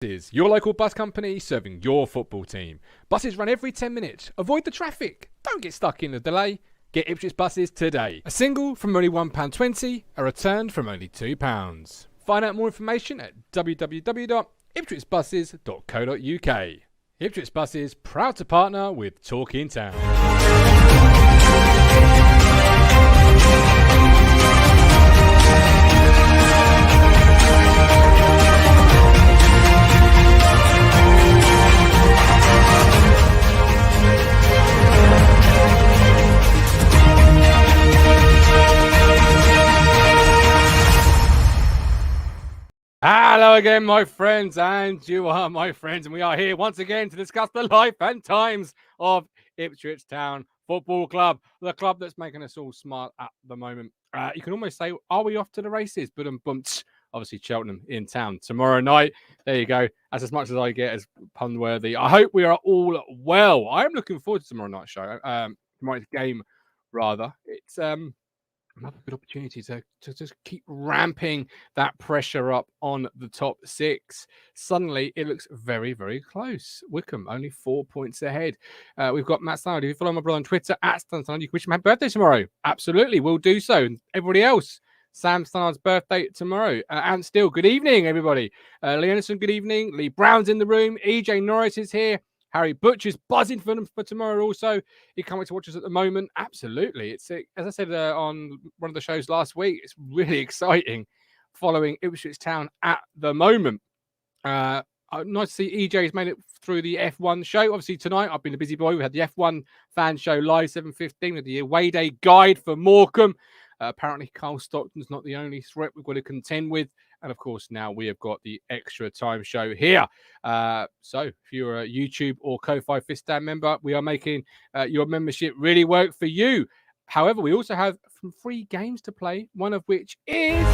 Is your local bus company serving your football team. Buses run every 10 minutes. Avoid the traffic. Don't get stuck in the delay. Get Ipswich buses today. A single from only £1.20, a return from only £2. Find out more information at www.ipswichbuses.co.uk. Ipswich Buses, proud to partner with Talk in Town. Hello again, my friends, and you are my friends, and we are here once again to discuss the life and times of Ipswich Town Football Club, the club that's making us all smile at the moment. You can almost say, are we off to the races? But obviously Cheltenham in town tomorrow night. There you go. That's as much as I get as pun worthy. I hope we are all well. I am looking forward to tomorrow night's show. Tomorrow's game, rather. It's another good opportunity to just keep ramping that pressure up on the top six. Suddenly, it looks very, very close. Wickham only 4 points ahead. We've got Matt Stannard. If you follow my brother on Twitter, @StanStannard, you can wish him happy birthday tomorrow. Absolutely, we'll do so. And everybody else, Sam Stannard's birthday tomorrow. And still, good evening, everybody. Lionel, good evening. Lee Brown's in the room. EJ Norris is here. Harry Butcher's buzzing for them for tomorrow also. You can't wait to watch us at the moment. Absolutely. It's, as I said on one of the shows last week, it's really exciting following Ipswich Town at the moment. Nice to see EJ's made it through the F1 show. Obviously, tonight, I've been a busy boy. We had the F1 fan show live, 7:15, with the away day guide for Morecambe. Apparently, Carl Stockton's not the only threat we've got to contend with. And of course, now we have got the extra time show here. So if you're a YouTube or Ko-Fi Fist Stand member, we are making your membership really work for you. However, we also have some free games to play, one of which is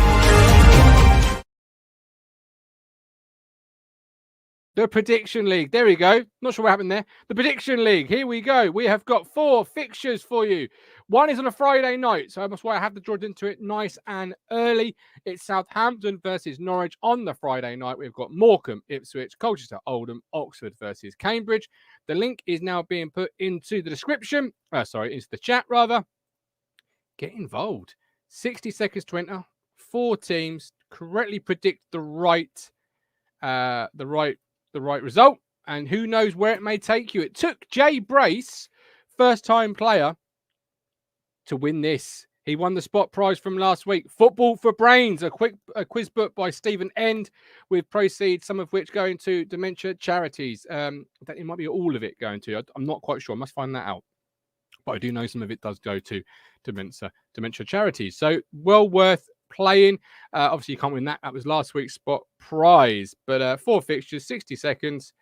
the Prediction League. There we go. Not sure what happened there. The Prediction League. Here we go. We have got 4 fixtures for you. One is on a Friday night, so that's why I have to draw into it nice and early. It's Southampton versus Norwich on the Friday night. We've got Morecambe, Ipswich, Colchester, Oldham, Oxford versus Cambridge. The link is now being put into the description. Into the chat, rather. Get involved. 60 seconds to enter. 4 teams. Correctly predict the right result, and who knows where it may take you. It took Jay Brace, first-time player, to win this. He won the spot prize from last week. Football for Brains, a quiz book by Stephen End, with proceeds, some of which going to dementia charities. It might be all of it going to. I'm not quite sure. I must find that out. But I do know some of it does go to dementia charities. So well worth playing. Obviously, you can't win that. That was last week's spot prize. But 4 fixtures, 60 seconds.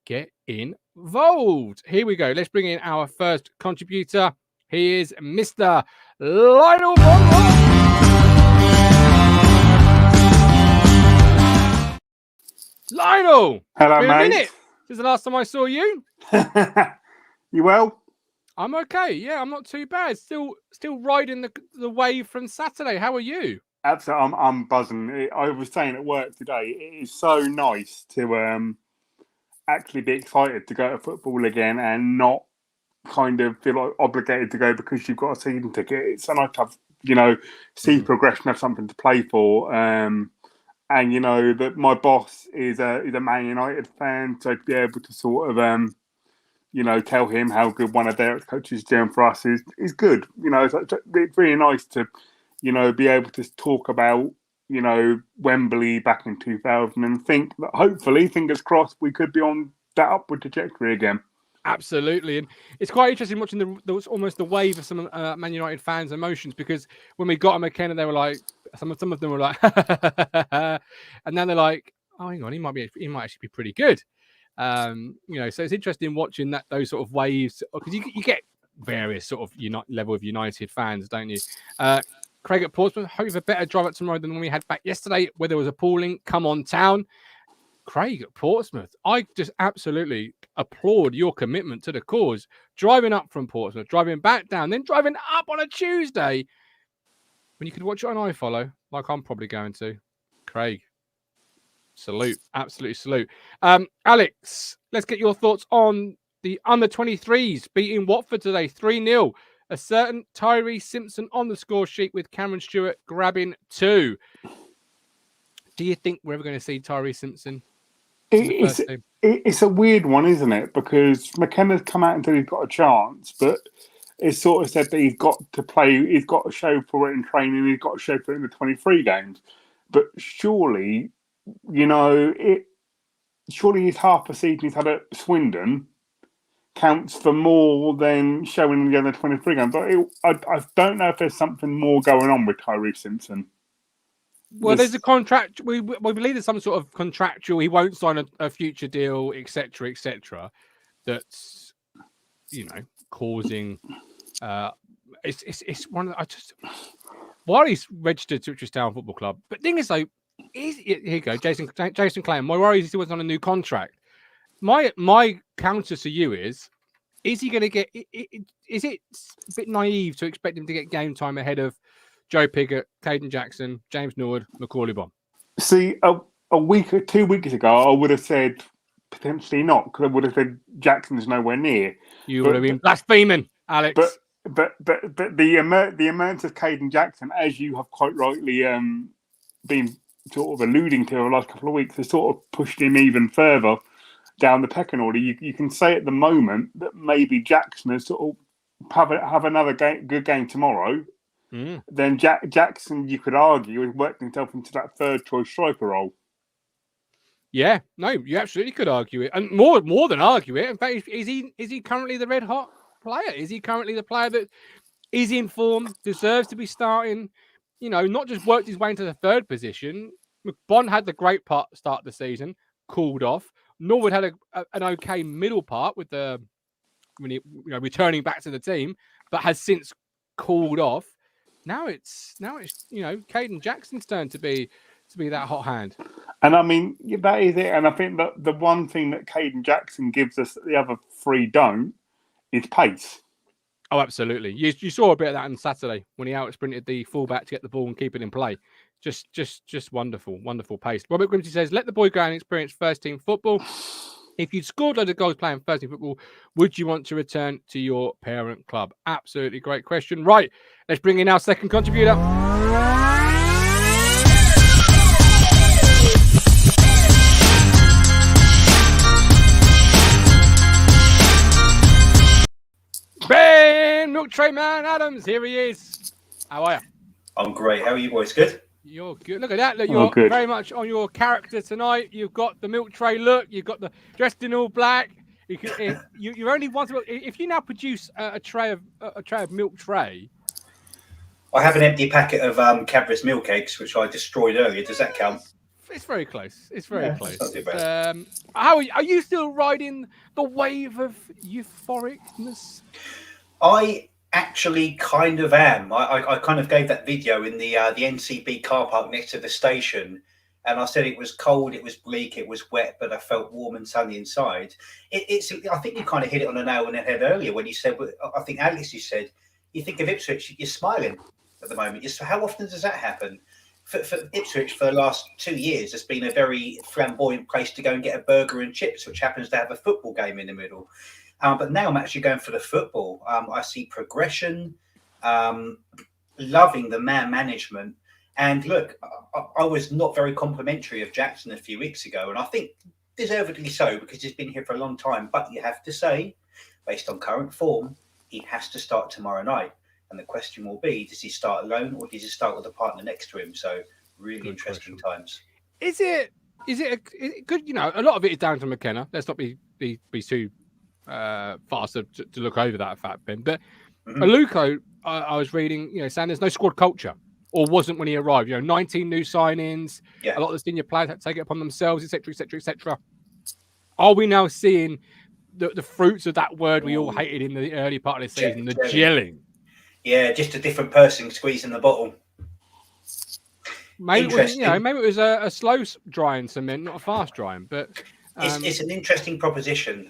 Get involved. Here we go. Let's bring in our first contributor. He is Mr. Lionel. Lionel. Hello, mate. A minute since the last time I saw you. You well? I'm okay. Yeah, I'm not too bad. Still riding the wave from Saturday. How are you? Absolutely, I'm buzzing. I was saying at work today, it is so nice to actually be excited to go to football again and not kind of feel like obligated to go because you've got a season ticket. It's so nice to have, see progression, have something to play for. And that my boss is a Man United fan, so to be able to sort of tell him how good one of their coaches is doing for us is good. It's really nice to be able to talk about Wembley back in 2000 and think that hopefully, fingers crossed, we could be on that upward trajectory again. Absolutely, and it's quite interesting watching almost the wave of some Man United fans' emotions, because when we got McKenna, they were like, some of them were like, and then they're like, oh, hang on, he might actually be pretty good. So it's interesting watching those sort of waves, because you get various sort of level of United fans, don't you? Craig at Portsmouth, hope you have a better drive up tomorrow than when we had back yesterday, where there was appalling. Come on, town. Craig at Portsmouth, I just absolutely applaud your commitment to the cause. Driving up from Portsmouth, driving back down, then driving up on a Tuesday when you could watch it on iFollow, like I'm probably going to. Craig, Absolutely salute. Alex, let's get your thoughts on the under-23s beating Watford today, 3-0. A certain Tyree Simpson on the score sheet with Cameron Stewart grabbing 2. Do you think we're ever going to see Tyree Simpson in the first team? It's a weird one, isn't it? Because McKenna's come out and said he's got a chance, but it's sort of said that he's got to play, he's got to show for it in training, he's got to show for it in the 23 games. But surely, surely his half a season he's had at Swindon counts for more than showing in the other 23 games. But I don't know if there's something more going on with Tyree Simpson. Well, there's a contract. We believe there's some sort of contractual. He won't sign a future deal, etc., etc. That's causing. It's one of while he's registered to Ipswich Town Football Club. But the thing is, though, here you go, Jason Clam. My worry is he still wasn't on a new contract. My counter to you is he going to get? Is it a bit naive to expect him to get game time ahead of Joe Piggott, Caden Jackson, James Norwood, Macaulay Bonne? See, a week or 2 weeks ago, I would have said potentially not, because I would have said Jackson's nowhere near. You would have been blaspheming, Alex. But the amount of Caden Jackson, as you have quite rightly been sort of alluding to over the last couple of weeks, has sort of pushed him even further down the pecking order. You can say at the moment that maybe Jackson has sort of have another good game tomorrow. Then Jackson, you could argue, has worked himself into that third choice striker role. Yeah, no, you absolutely could argue it, and more than argue it. In fact, is he currently the red hot player? Is he currently the player that is in form, deserves to be starting? Not just worked his way into the third position. Bonne had the great start of the season, cooled off. Norwood had an okay middle part with returning back to the team, but has since cooled off. Now it's Caden Jackson's turn to be that hot hand. And I mean, that is it. And I think that the one thing that Caden Jackson gives us that the other three don't is pace. Oh, absolutely. You saw a bit of that on Saturday when he out sprinted the fullback to get the ball and keep it in play. Just wonderful pace. Robert Grimsey says, let the boy go and experience first team football. If you'd scored loads of goals playing first team football, would you want to return to your parent club? Absolutely great question. Right, let's bring in our second contributor. Ben MilkTray Man Adams, here he is. How are you? I'm great. How are you boys? Good? You're good. Look at that. Look, you're very much on your character tonight. You've got the MilkTray look. You've got the dressed in all black. You're only one. If you now produce a tray of MilkTray, I have an empty packet of Cadbury's milk eggs, which I destroyed earlier. Does that count? It's very close. It's very close. Not too bad. How are you still riding the wave of euphoricness? I actually kind of am. I kind of gave that video in the NCB car park next to the station, and I said it was cold, it was bleak, it was wet, but I felt warm and sunny inside. I think you kind of hit it on the nail on the head earlier when you said, I think Alex, you said, you think of Ipswich, you're smiling at the moment. How often does that happen? For Ipswich, for the last 2 years, it's been a very flamboyant place to go and get a burger and chips, which happens to have a football game in the middle. But now I'm actually going for the football. I see progression, loving the man management. And look, I was not very complimentary of Jackson a few weeks ago, and I think deservedly so, because he's been here for a long time. But you have to say, based on current form, he has to start tomorrow night. And the question will be, does he start alone or does he start with a partner next to him? So really good interesting times. Is it good? A lot of it is down to McKenna. Let's not be too fast to look over that fact, Ben. But Aluko, I was reading, saying there's no squad culture, or wasn't when he arrived. 19 new signings. Yeah. A lot of the senior players had to take it upon themselves, etc., etc., etc. Are we now seeing the fruits of that word we all hated in the early part of the season, the gelling? Yeah, just a different person squeezing the bottle. Maybe it was a slow drying cement, not a fast drying. But it's an interesting proposition.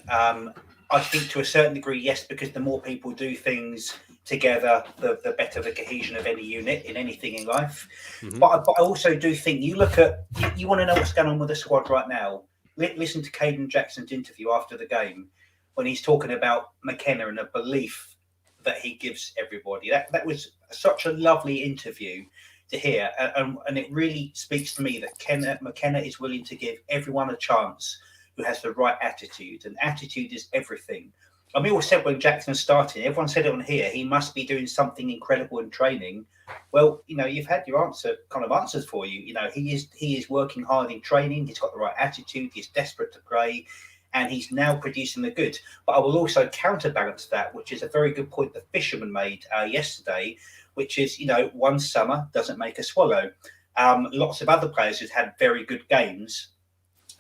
I think to a certain degree, yes, because the more people do things together, the better the cohesion of any unit in anything in life. But I also do think you look at, you want to know what's going on with the squad right now. Listen to Caden Jackson's interview after the game when he's talking about McKenna and the belief that he gives everybody. That was such a lovely interview to hear, and it really speaks to me that McKenna is willing to give everyone a chance who has the right attitude, and attitude is everything. And we all said when Jackson started, everyone said it on here, he must be doing something incredible in training. Well, you've had your answers for you. He is working hard in training. He's got the right attitude. He's desperate to play, and he's now producing the goods. But I will also counterbalance that, which is a very good point the Fisherman made yesterday, which is, one summer doesn't make a swallow. Lots of other players who've had very good games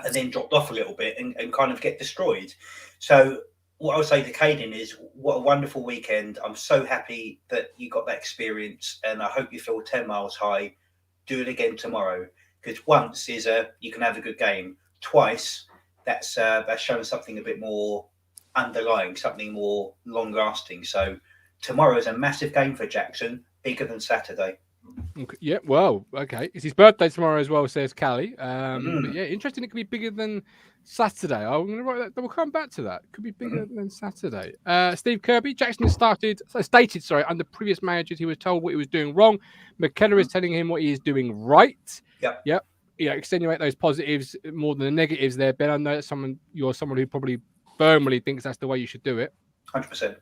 and then dropped off a little bit and kind of get destroyed. So what I would say to Caden is, what a wonderful weekend. I'm so happy that you got that experience, and I hope you feel 10 miles high. Do it again tomorrow, because once is you can have a good game. Twice, that's showing something a bit more underlying, something more long-lasting. So tomorrow is a massive game for Jackson, bigger than Saturday. Okay. Yeah, well, okay. It's his birthday tomorrow as well, says Callie. But yeah, interesting. It could be bigger than Saturday. I'm going to write that. We'll come back to that. Could be bigger than Saturday. Steve Kirby, Jackson has stated, under previous managers, he was told what he was doing wrong. McKenna is telling him what he is doing right. Yep. Extenuate those positives more than the negatives there, Ben. I know that you're someone who probably firmly thinks that's the way you should do it. 100%.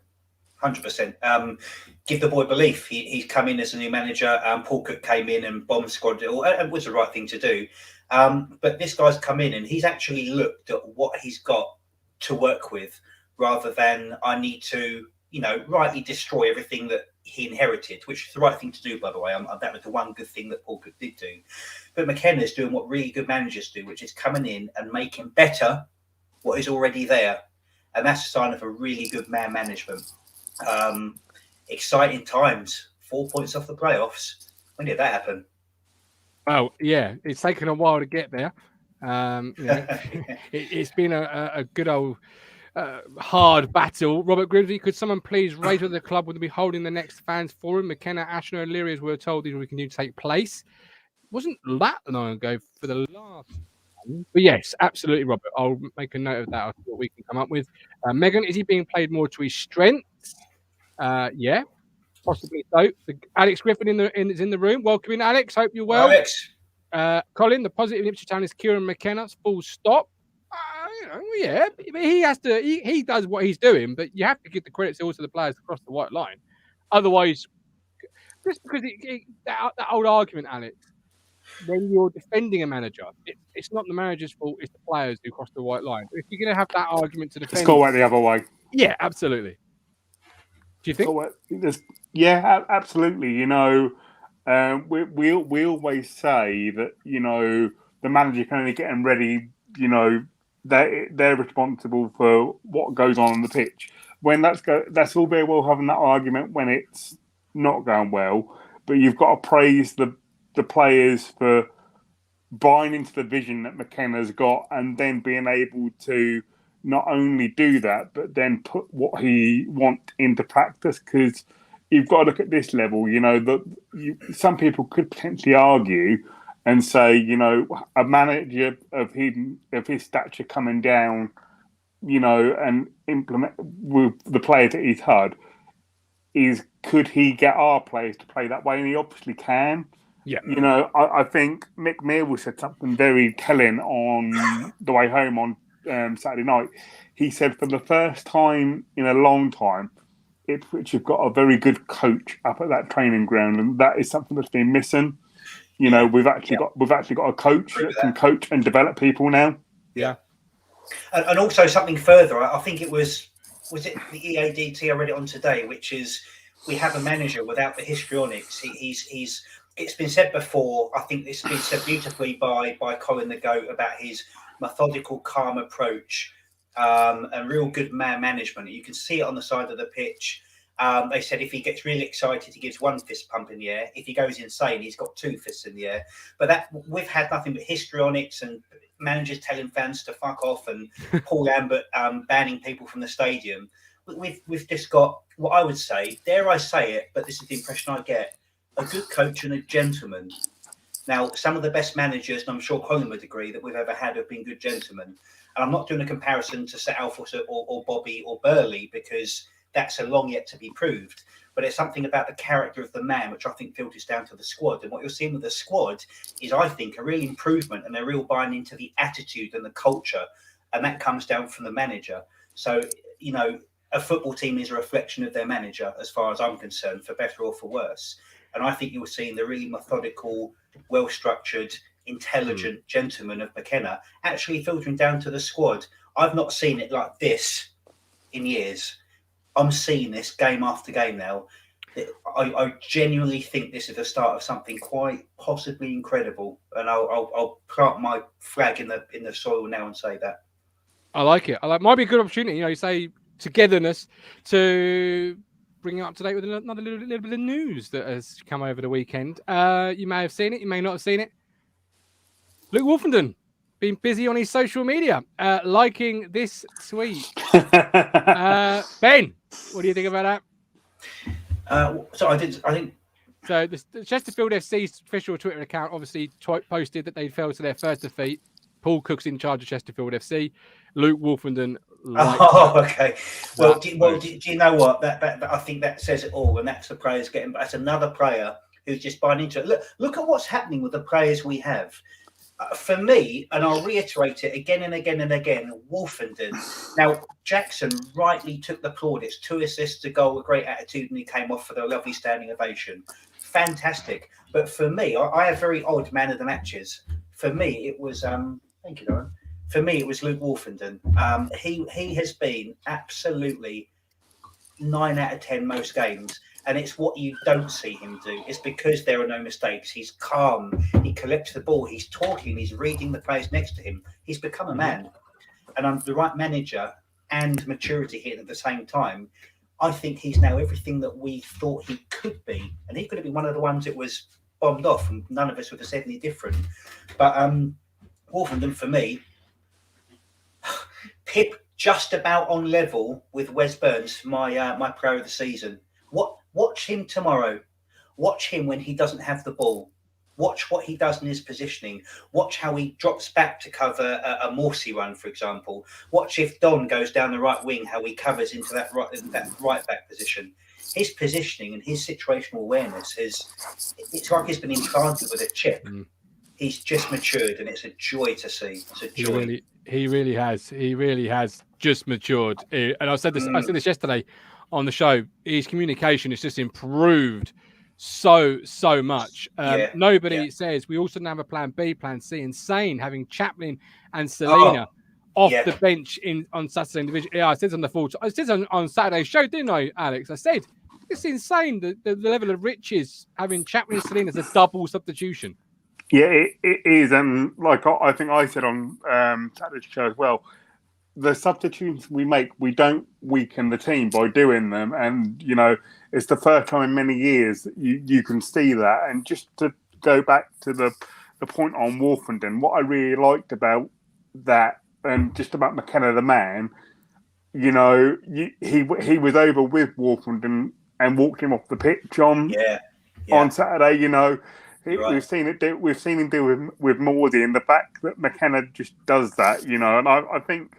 100%. Give the boy belief. He's come in as a new manager. Paul Cook came in and bomb squad it all, and it was the right thing to do. But this guy's come in and he's actually looked at what he's got to work with, rather than I need to, rightly destroy everything that he inherited, which is the right thing to do, by the way. That was the one good thing that Paul Cook did do. But McKenna's doing what really good managers do, which is coming in and making better what is already there. And that's a sign of a really good man management. Exciting times. 4 points off the playoffs. When did that happen? Well, yeah, it's taken a while to get there. It's been a good old hard battle. Robert Grimsby, could someone please raise whether the club would be holding the next fans forum? McKenna, Ashner, and Leary, as we were told, these will continue to take place. Wasn't that long ago for the last one? But yes, absolutely, Robert. I'll make a note of that. I'll see what we can come up with. Megan, is he being played more to his strengths? Yeah, possibly so. Alex Griffin is in the room. Welcome in, Alex. Hope you're well. Alex. Colin, the positive in Ipswich Town is Kieran McKenna. Full stop. Yeah, but he has to. He does what he's doing, but you have to give the credit also to the players across the white line. Otherwise, just because that old argument, Alex, when you're defending a manager, it's not the manager's fault. It's the players who cross the white line. If you're going to have that argument to defend, it's got to work the other way. Yeah, absolutely. Do you think? Yeah, absolutely. We always say that the manager can only get them ready. They're responsible for what goes on the pitch. When that's all very well having that argument when it's not going well, but you've got to praise the players for buying into the vision that McKenna's got, and then being able to not only do that, but then put what he wants into practice. Because you've got to look at this level. Some people could potentially argue and say, a manager of his stature coming down, and implement with the players that he's had, could he get our players to play that way? And he obviously can. Yeah. I think Mick Mearwell said something very telling on the way home on Saturday night. He said, for the first time in a long time, Ipswich have got a very good coach up at that training ground, and that is something that's been missing. We've actually got a coach that can coach and develop people now. Yeah. And also something further, I think it was it the EADT I read it on today, which is we have a manager without the histrionics. It's been said before. I think it's been said beautifully by Colin the Goat about his methodical, calm approach and real good man management. You can see it on the side of the pitch. They said if he gets really excited, he gives one fist pump in the air. If he goes insane, he's got two fists in the air. But we've had nothing but histrionics and managers telling fans to fuck off and Paul Lambert banning people from the stadium. we've just got what I would say, dare I say it, but this is the impression I get: a good coach and a gentleman. Now, some of the best managers, and I'm sure Colin would agree, that we've ever had have been good gentlemen. And I'm not doing a comparison to Sir Alfred or Bobby or Burley, because that's a long yet to be proved. But it's something about the character of the man, which I think filters down to the squad. And what you're seeing with the squad is, I think, a real improvement and a real buying into the attitude and the culture. And that comes down from the manager. So, you know, a football team is a reflection of their manager, as far as I'm concerned, for better or for worse. And I think you're seeing the really methodical, well-structured, intelligent gentleman of McKenna actually filtering down to the squad. I've not seen it like this in years. I'm seeing this game after game now. I genuinely think this is the start of something quite possibly incredible, and I'll plant my flag in the soil now and say that. I like it. Might be a good opportunity. You know, you say togetherness to bring you up to date with another little bit of news that has come over the weekend. You may have seen it, you may not have seen it. Luke Wolfenden been busy on his social media, liking this tweet. Ben, what do you think about that? So I think. So the Chesterfield FC's official Twitter account obviously posted that they fell to their first defeat. Paul Cook's in charge of Chesterfield FC. Luke Wolfenden. Okay. Well, do you know what? That I think that says it all. And that's the players getting. That's another player who's just buying into it. Look at what's happening with the players we have. For me, and I'll reiterate it again and again and again, Wolfenden. Now, Jackson rightly took the plaudits, 2 assists, a goal, a great attitude, and he came off for the lovely standing ovation. Fantastic. But for me, I have very odd man of the matches. For me, it was thank you, Lauren. For me, it was Luke Wolfenden. He has been absolutely 9 out of 10 most games. And it's what you don't see him do. It's because there are no mistakes. He's calm. He collects the ball. He's talking. He's reading the players next to him. He's become a man. And under the right manager and maturity here at the same time, I think he's now everything that we thought he could be. And he could have been one of the ones that was bombed off, and none of us would have said any different. But Wolfenden, for me, Pip just about on level with Wes Burns, my player of the season. Watch him tomorrow. Watch him when he doesn't have the ball. Watch what he does in his positioning. Watch how he drops back to cover a Morsey run, for example. Watch if Don goes down the right wing, how he covers into that right back position. His positioning and his situational awareness it's like he's been implanted with a chip. He's just matured, and it's a joy to see. It's a joy. He really has just matured. And I said this yesterday on the show. His communication has just improved so much. Nobody says we also now have a plan B, plan C. Insane having Chaplin and Selena off the bench on Saturday in division. Yeah, I said on Saturday's show, didn't I, Alex? I said it's insane the level of riches having Chaplin and Selena as a double substitution. Yeah, it is, and like I think I said on Saturday's show as well. The substitutions we make, we don't weaken the team by doing them. And, you know, it's the first time in many years that you can see that. And just to go back to the point on Wolfenden, what I really liked about that and just about McKenna the man, you know, he was over with Wolfenden and walked him off the pitch on Saturday, you know. Right. We've seen him do with Mordy, and the fact that McKenna just does that, you know, and I think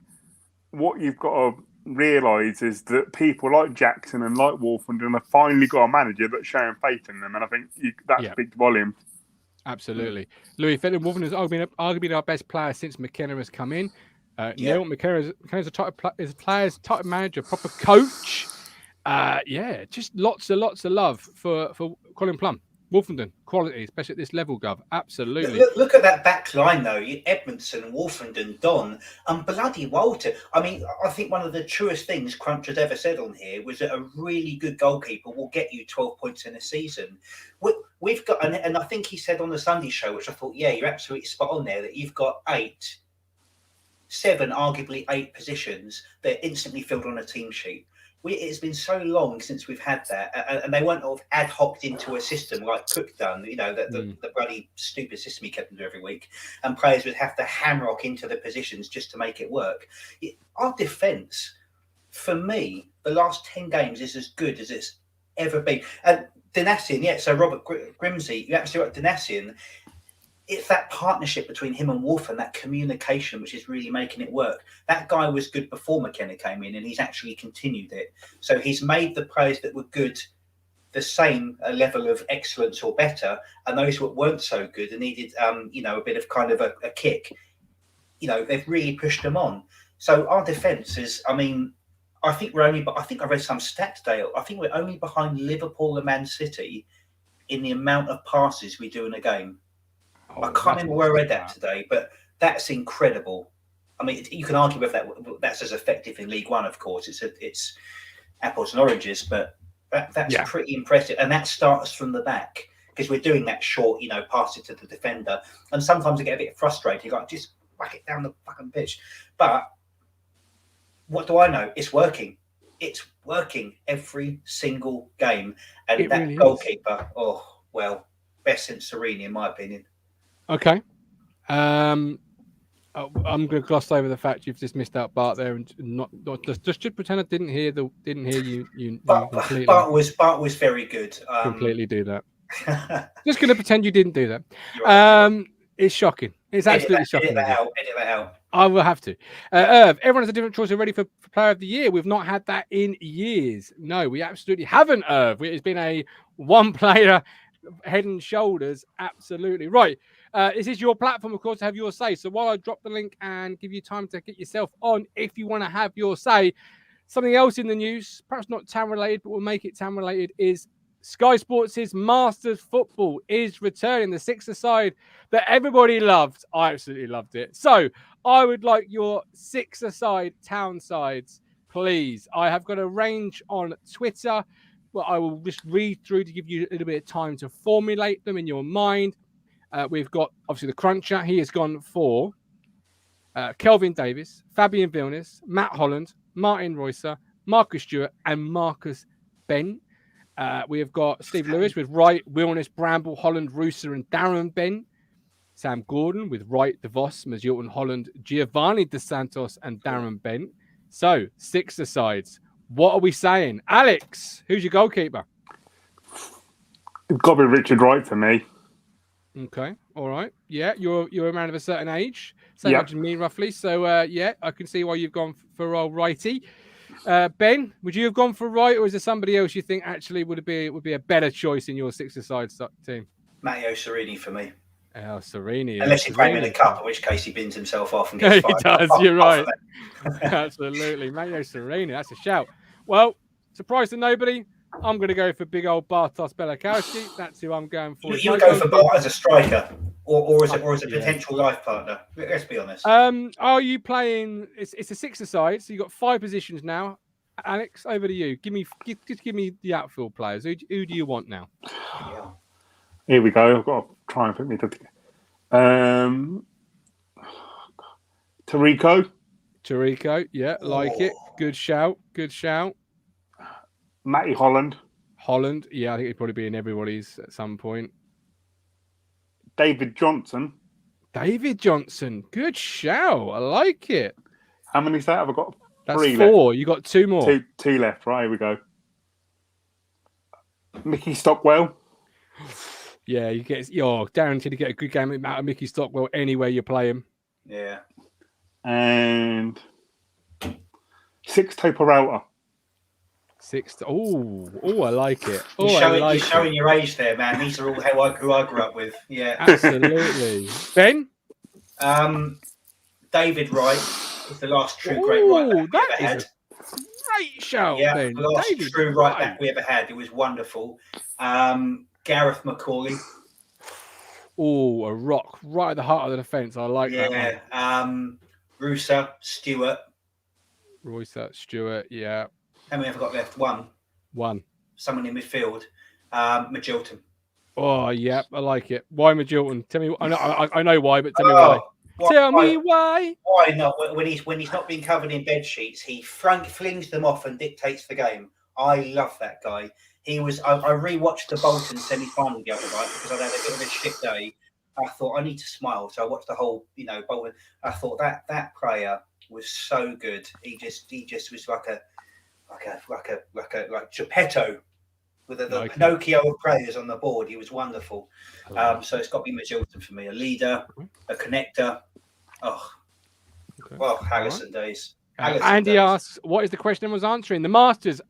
what you've got to realise is that people like Jackson and like Wolfenden have finally got a manager that's showing faith in them, and I think that speaks volume. Absolutely. Louis Fenton Wolfenden has arguably our best player since McKenna has come in. Neil McKenna's a player's type of manager, proper coach. Just lots of love for Colin Plum. Wolfenden, quality, especially at this level, Gov. Absolutely. Look at that back line, though. Edmondson, Wolfenden, Don, and bloody Walter. I mean, I think one of the truest things Crunch has ever said on here was that a really good goalkeeper will get you 12 points in a season. We've got, and I think he said on the Sunday show, which I thought, you're absolutely spot on there, that you've got arguably eight positions that are instantly filled on a team sheet. It's been so long since we've had that, and they weren't ad hoc into a system like Cook done, you know, the bloody stupid system he kept them do every week, and players would have to hamrock into the positions just to make it work. Our defence, for me, the last 10 games is as good as it's ever been. And Dinassian, yeah, so Robert Grimsey, you absolutely right, Dinassian, it's that partnership between him and Wolf and that communication which is really making it work. That guy was good before McKenna came in, and he's actually continued it. So he's made the players that were good the same level of excellence or better, and those that weren't so good and needed a bit of kind of a kick, they've really pushed them on. So our defence is, I think we're only, I think I read some stats, Dale. I think we're only behind Liverpool and Man City in the amount of passes we do in a game. I can't remember where I read that today, but that's incredible. I mean, you can argue whether that's as effective in League One, of course. It's apples and oranges, but that's pretty impressive. And that starts from the back, because we're doing that short, pass it to the defender. And sometimes I get a bit frustrated. Like, just whack it down the fucking pitch. But what do I know? It's working. It's working every single game. And that really goalkeeper, best since Sereni, in my opinion. Okay. I'm going to gloss over the fact you've just missed out Bart there, and not just pretend I didn't hear you. Bart was very good. Completely do that. Just going to pretend you didn't do that. Right. It's shocking. It's absolutely shocking. Edit that out. I will have to. Irv, everyone has a different choice already for Player of the Year. We've not had that in years. No, we absolutely haven't, Irv. It's been a one-player head and shoulders. Absolutely. Right. This is your platform, of course, to have your say. So while I drop the link and give you time to get yourself on, if you want to have your say, something else in the news, perhaps not town related, but we'll make it town related, is Sky Sports' Masters Football is returning. The six-a-side that everybody loved. I absolutely loved it. So I would like your six-a-side town sides, please. I have got a range on Twitter. Well, I will just read through to give you a little bit of time to formulate them in your mind. We've got, obviously, the Cruncher. He has gone for Kelvin Davis, Fabian Vilnius, Matt Holland, Martin Reusser, Marcus Stewart, and Marcus Bent. We have got Steve Lewis with Wright, Wilness, Bramble, Holland, Reusser, and Darren Bent. Sam Gordon with Wright, DeVos, Mazilton, Holland, Giovanni Dos Santos, and Darren Bent. So, six-a-sides. What are we saying? Alex, who's your goalkeeper? It's got to be Richard Wright for me. Okay, all right. Yeah, you're a man of a certain age, same age as me roughly. So I can see why you've gone for old Righty. Ben, would you have gone for Wright, or is there somebody else you think actually would be a better choice in your six-a-side team? Matteo Sereni for me. Oh, Sereni. Unless he played in a cup, in which case he bins himself off and gets he does. You're right. Absolutely, Matteo Sereni. That's a shout. Well, surprise to nobody. I'm going to go for big old Bartosz Belakowski. That's who I'm going for. You would go for Bart as a striker, or as a potential life partner. Let's be honest. Are you playing? It's a six-a-side, so you've got 5 positions now. Alex, over to you. Give me the outfield players. Who do you want now? Here we go. I've got to try and put me together. Tarico, yeah, like it. Good shout. Matty Holland, yeah, I think he'd probably be in everybody's at some point. David Johnson, good shout. I like it. How many is that? Have I got? That's 3 4. left. You got 2 more. Two left. Right, here we go. Mickey Stockwell. Yeah, you're guaranteed to get a good game out of Mickey Stockwell anywhere you play him. Yeah. And Sixto Peralta. Oh, I like it. You're showing your age there, man. These are all who I grew up with. Yeah, absolutely. Ben, David Wright is the last true great right back we ever had. Great shout, yeah, Ben. The last true right back we ever had. It was wonderful. Gareth McCauley. Oh, a rock right at the heart of the defence. I like that one. Yeah. Reusser, Stewart. Yeah. How many have I got left? One. Someone in midfield. Magilton. Oh, yeah, I like it. Why Magilton? Tell me. I know why, but tell me why. Tell me why. Why not? When he's not being covered in bed sheets, he flings them off and dictates the game. I love that guy. He was. I rewatched the Bolton semi-final the other night because I'd had a bit of a shit day. I thought I need to smile, so I watched the whole, Bolton. I thought that player was so good. He just was like like Geppetto with the Pinocchio of players on the board. He was wonderful. So it's got to be Magilton for me. A leader, a connector. Oh, well, Harrison days. Andy asks, what is the question I was answering? The Masters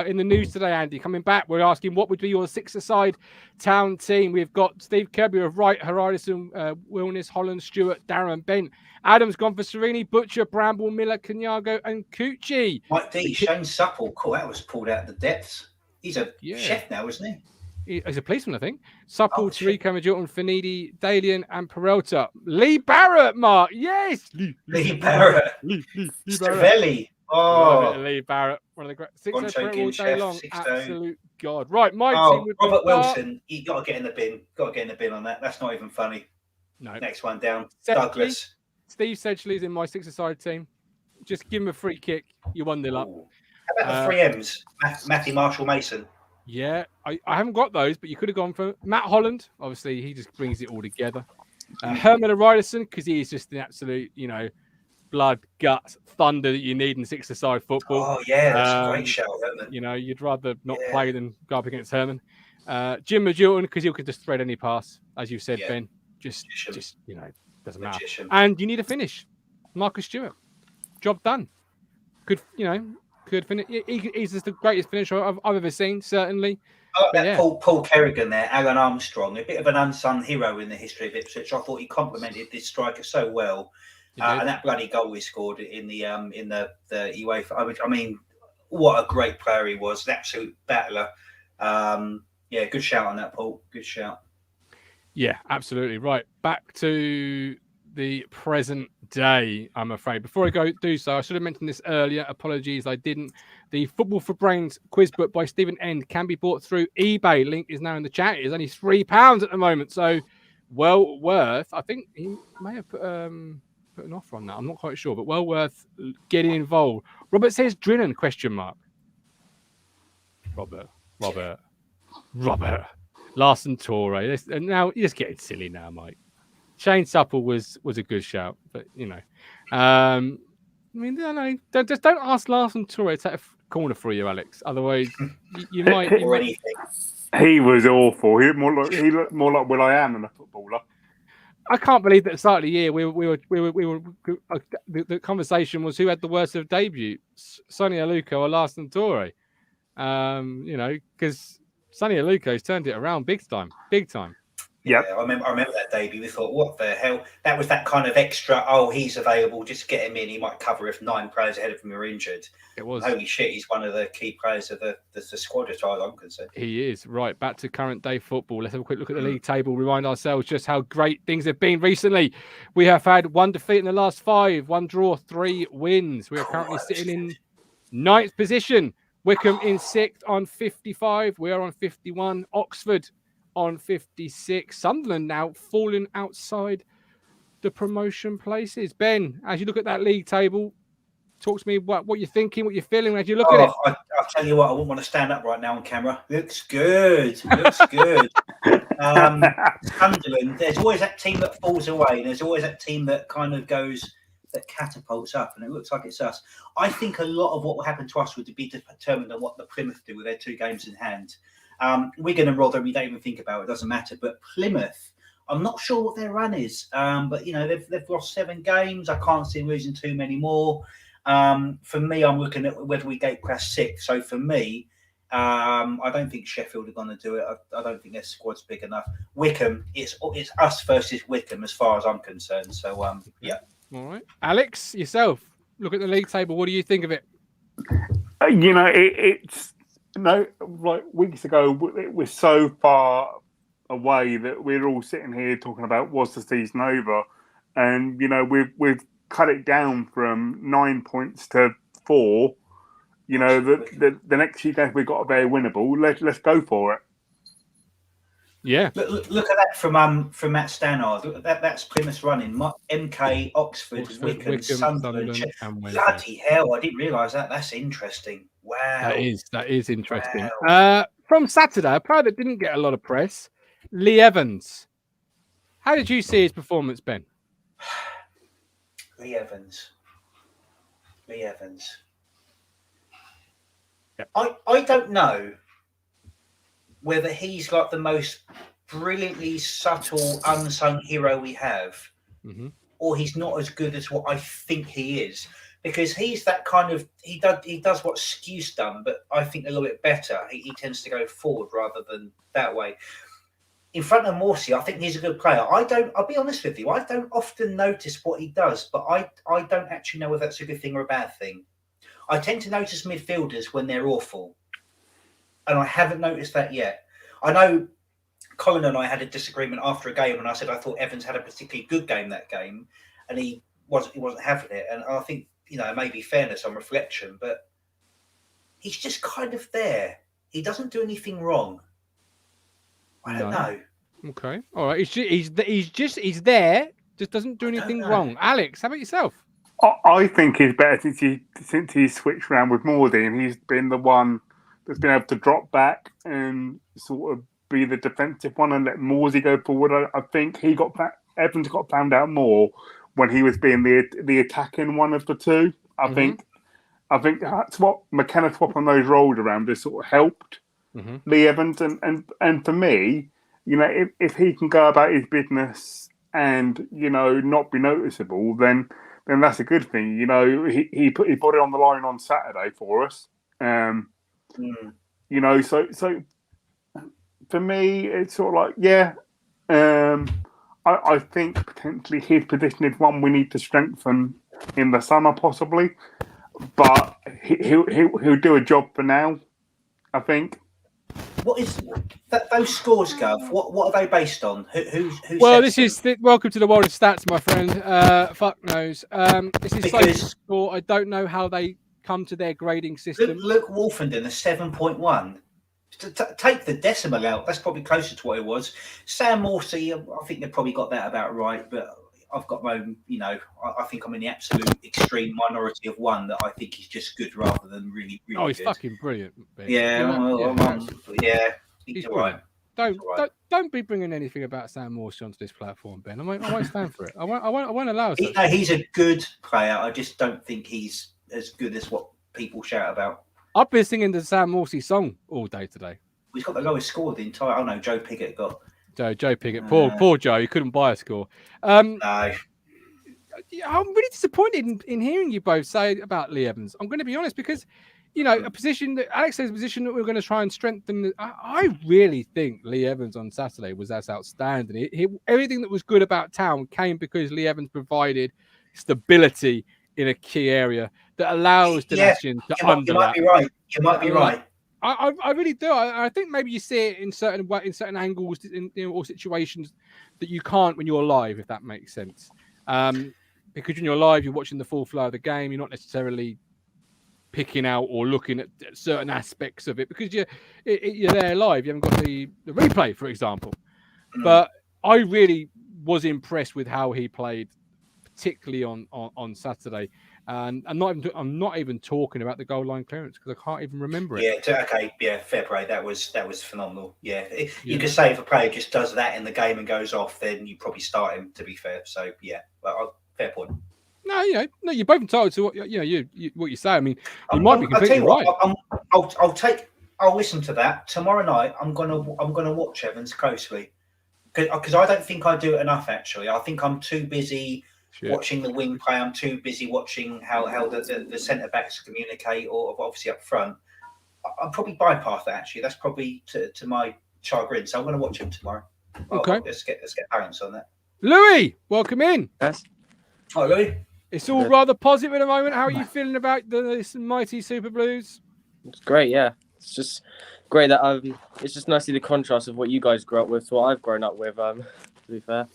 in the news today, Andy, coming back. We're asking what would be your six-a-side town team. We've got Steve Kirby of Wright, Horizon, Wilness, Holland, Stewart, Darren, Bent. Adam's gone for Serini, Butcher, Bramble, Miller, Kenyago, and Cucci. Mike D, Shane Supple. Cool, that was pulled out of the depths. He's a chef now, isn't he? He's a policeman, I think. Supple, Tarico, Magilton, Finidi, Dalian, and Peralta. Lee Barrett, Mark. Yes. Lee Barrett. Lee Stravelli. Oh, Lee Barrett. One of the great. Six all day chef, long. 6 Absolute God. Right, my team would Robert Wilson. You got to get in the bin. Got to get in the bin on that. That's not even funny. No. Next one down. Sedgley. Douglas. Steve Sedgley's in my six-a-side team. Just give him a free kick. You're 1-0 up. How about the three M's? Matthew Marshall Mason. Yeah, I haven't got those, but you could have gone for Matt Holland. Obviously, he just brings it all together. Herman Ryderson, because he is just the absolute, blood, guts, thunder that you need in six-a-side football. Oh, yeah, that's a great shout, isn't it? You'd rather not play than go up against Herman. Jim Magilton, because he could just thread any pass, as you said, Ben. Just doesn't matter. And you need a finish. Marcus Stewart. Job done. Could finish. He's just the greatest finisher I've ever seen, certainly. I like that Paul Kerrigan there, Alan Armstrong, a bit of an unsung hero in the history of Ipswich. I thought he complemented this striker so well. And that bloody goal he scored in the UEFA. I mean, what a great player he was, an absolute battler. Good shout on that, Paul. Good shout. Yeah, absolutely. Right, back to the present day, I'm afraid. Before I do so, I should have mentioned this earlier. Apologies, I didn't. The Football for Brains quiz book by Stephen End can be bought through eBay. Link is now in the chat. It is only £3 at the moment, so well worth. I think he may have put an offer on that. I'm not quite sure, but well worth getting involved. Robert says Drinnan, question mark. Robert. Larson Torre. And now you're just getting silly now, Mike. Shane Supple was a good shout, but I mean, don't ask Larson Torre to take a corner for you, Alex. Otherwise, you might. He was awful. He looked more like Will I Am than a footballer. I can't believe that at the start of the year we were the conversation was who had the worst of debut, Sonny Aluko or Larson Torre. Because Sonny Aluko's turned it around big time. Yeah, I remember that debut. We thought, what the hell? That was that kind of extra. Oh, he's available. Just get him in. He might cover if 9 players ahead of him are injured. It was. Holy shit! He's one of the key players of the squad, as far as I'm concerned. He is. Right, back to current day football. Let's have a quick look at the league table. Remind ourselves just how great things have been recently. We have had 1 defeat in the last 5, 1 draw, 3 wins. We are currently sitting in 9th position. Wickham in 6th on 55. We are on 51. Oxford on 56. Sunderland now falling outside the promotion places. Ben, as you look at that league table, talk to me what you're thinking, what you're feeling as you look at it. I'll tell you what, I wouldn't want to stand up right now on camera. Looks good. Sunderland, there's always that team that falls away, and there's always that team that kind of that catapults up, and it looks like it's us. I think a lot of what will happen to us would be determined on what the Plymouth do with their 2 games in hand. Wigan and Rotherham, we don't even think about it, doesn't matter. But Plymouth, I'm not sure what their run is. But they've lost 7 games. I can't see them losing too many more. For me, I'm looking at whether we gatecrash 6. So for me, I don't think Sheffield are going to do it. I don't think their squad's big enough. Wickham, it's us versus Wickham as far as I'm concerned. So yeah. All right, Alex, yourself. Look at the league table. What do you think of it? It's. Like weeks ago, we're so far away that we're all sitting here talking about was the season over, and we've cut it down from 9 points to 4. The next few games we've got are very winnable. Let's go for it. Yeah. Look at that from Matt Stannard. That's Plymouth's running. MK, Oxford, Wickham, Sunderland. Bloody hell! I didn't realise that. That's interesting. Wow. That is interesting. Wow. From Saturday, a player that didn't get a lot of press, Lee Evans. How did you see his performance, Ben? Lee Evans. I don't know whether he's like the most brilliantly subtle, unsung hero we have, or he's not as good as what I think he is. Because he's that kind of he does what Skew's done, but I think a little bit better. He tends to go forward rather than that way. In front of Morsey, I think he's a good player. I'll be honest with you, I don't often notice what he does, but I don't actually know whether that's a good thing or a bad thing. I tend to notice midfielders when they're awful, and I haven't noticed that yet. I know Colin and I had a disagreement after a game, and I said I thought Evans had a particularly good game that game, and he wasn't having it. And I think, maybe fairness on reflection, but he's just kind of there. He doesn't do anything wrong. I don't know. Okay, all right. He's there. Just doesn't do anything wrong. Alex, how about yourself? I think he's better since he switched around with Mordy, and he's been the one that's been able to drop back and sort of be the defensive one and let Morsey go forward. I think Evans got found out more when he was being the attacking one of the two. I think that's what McKenna swapping those roles around has sort of helped Lee Evans. And for me, if he can go about his business and not be noticeable, then that's a good thing. He put his body on the line on Saturday for us. So for me, it's sort of like, I think potentially his position is one we need to strengthen in the summer, possibly. But he'll do a job for now, I think. What is those scores, Gov? What are they based on? Who well, this is welcome to the world of stats, my friend. Fuck knows. This is like score. I don't know how they come to their grading system. Look, Wolfenden, a 7.1. Take the decimal out. That's probably closer to what it was. Sam Morsey, I think they've probably got that about right, but I've got my own, I think I'm in the absolute extreme minority of one that I think he's just good rather than really, really he's good. Fucking brilliant. Yeah, he's all right. Don't be bringing anything about Sam Morsey onto this platform, Ben. I won't stand for it. I won't allow it. He's a good player. I just don't think he's as good as what people shout about. I've been singing the Sam Morsey song all day today. He's got the lowest score of the entire. Oh no, Joe Piggott got. Joe Piggott. Poor Joe. He couldn't buy a score. No. I'm really disappointed in hearing you both say about Lee Evans. I'm going to be honest because, a position that Alex says, a position that we're going to try and strengthen. I really think Lee Evans on Saturday was as outstanding. Everything that was good about Town came because Lee Evans provided stability in a key area that allows Donatian to underlap. You might be right. You might be right. I really do. I think maybe you see it in certain angles or situations that you can't when you're live, if that makes sense. Because when you're live, you're watching the full flow of the game. You're not necessarily picking out or looking at certain aspects of it because you're there live. You haven't got the replay, for example. But I really was impressed with how he played, particularly on Saturday. And I'm not even talking about the goal line clearance because I can't even remember it. Fair play. That was phenomenal. You could say if a player just does that in the game and goes off, then you probably start him. To be fair, so fair point. No, you're both entitled to what what you say. I mean, you might be completely right. I'll listen to that tomorrow night. I'm gonna watch Evans closely because I don't think I do it enough. Actually, I think I'm too busy. Watching the wing play, I'm too busy watching how the centre backs communicate, or obviously up front. I'll probably bypass that. Actually, that's probably to my chagrin. So I'm going to watch him tomorrow. Okay, let's get balance on that. Louis, welcome in. Yes. Hi, Louis. It's all rather positive at the moment. How are you feeling about this mighty Super Blues? It's great, yeah. It's just great that it's just nice to see the contrast of what you guys grew up with to what I've grown up with. To be fair.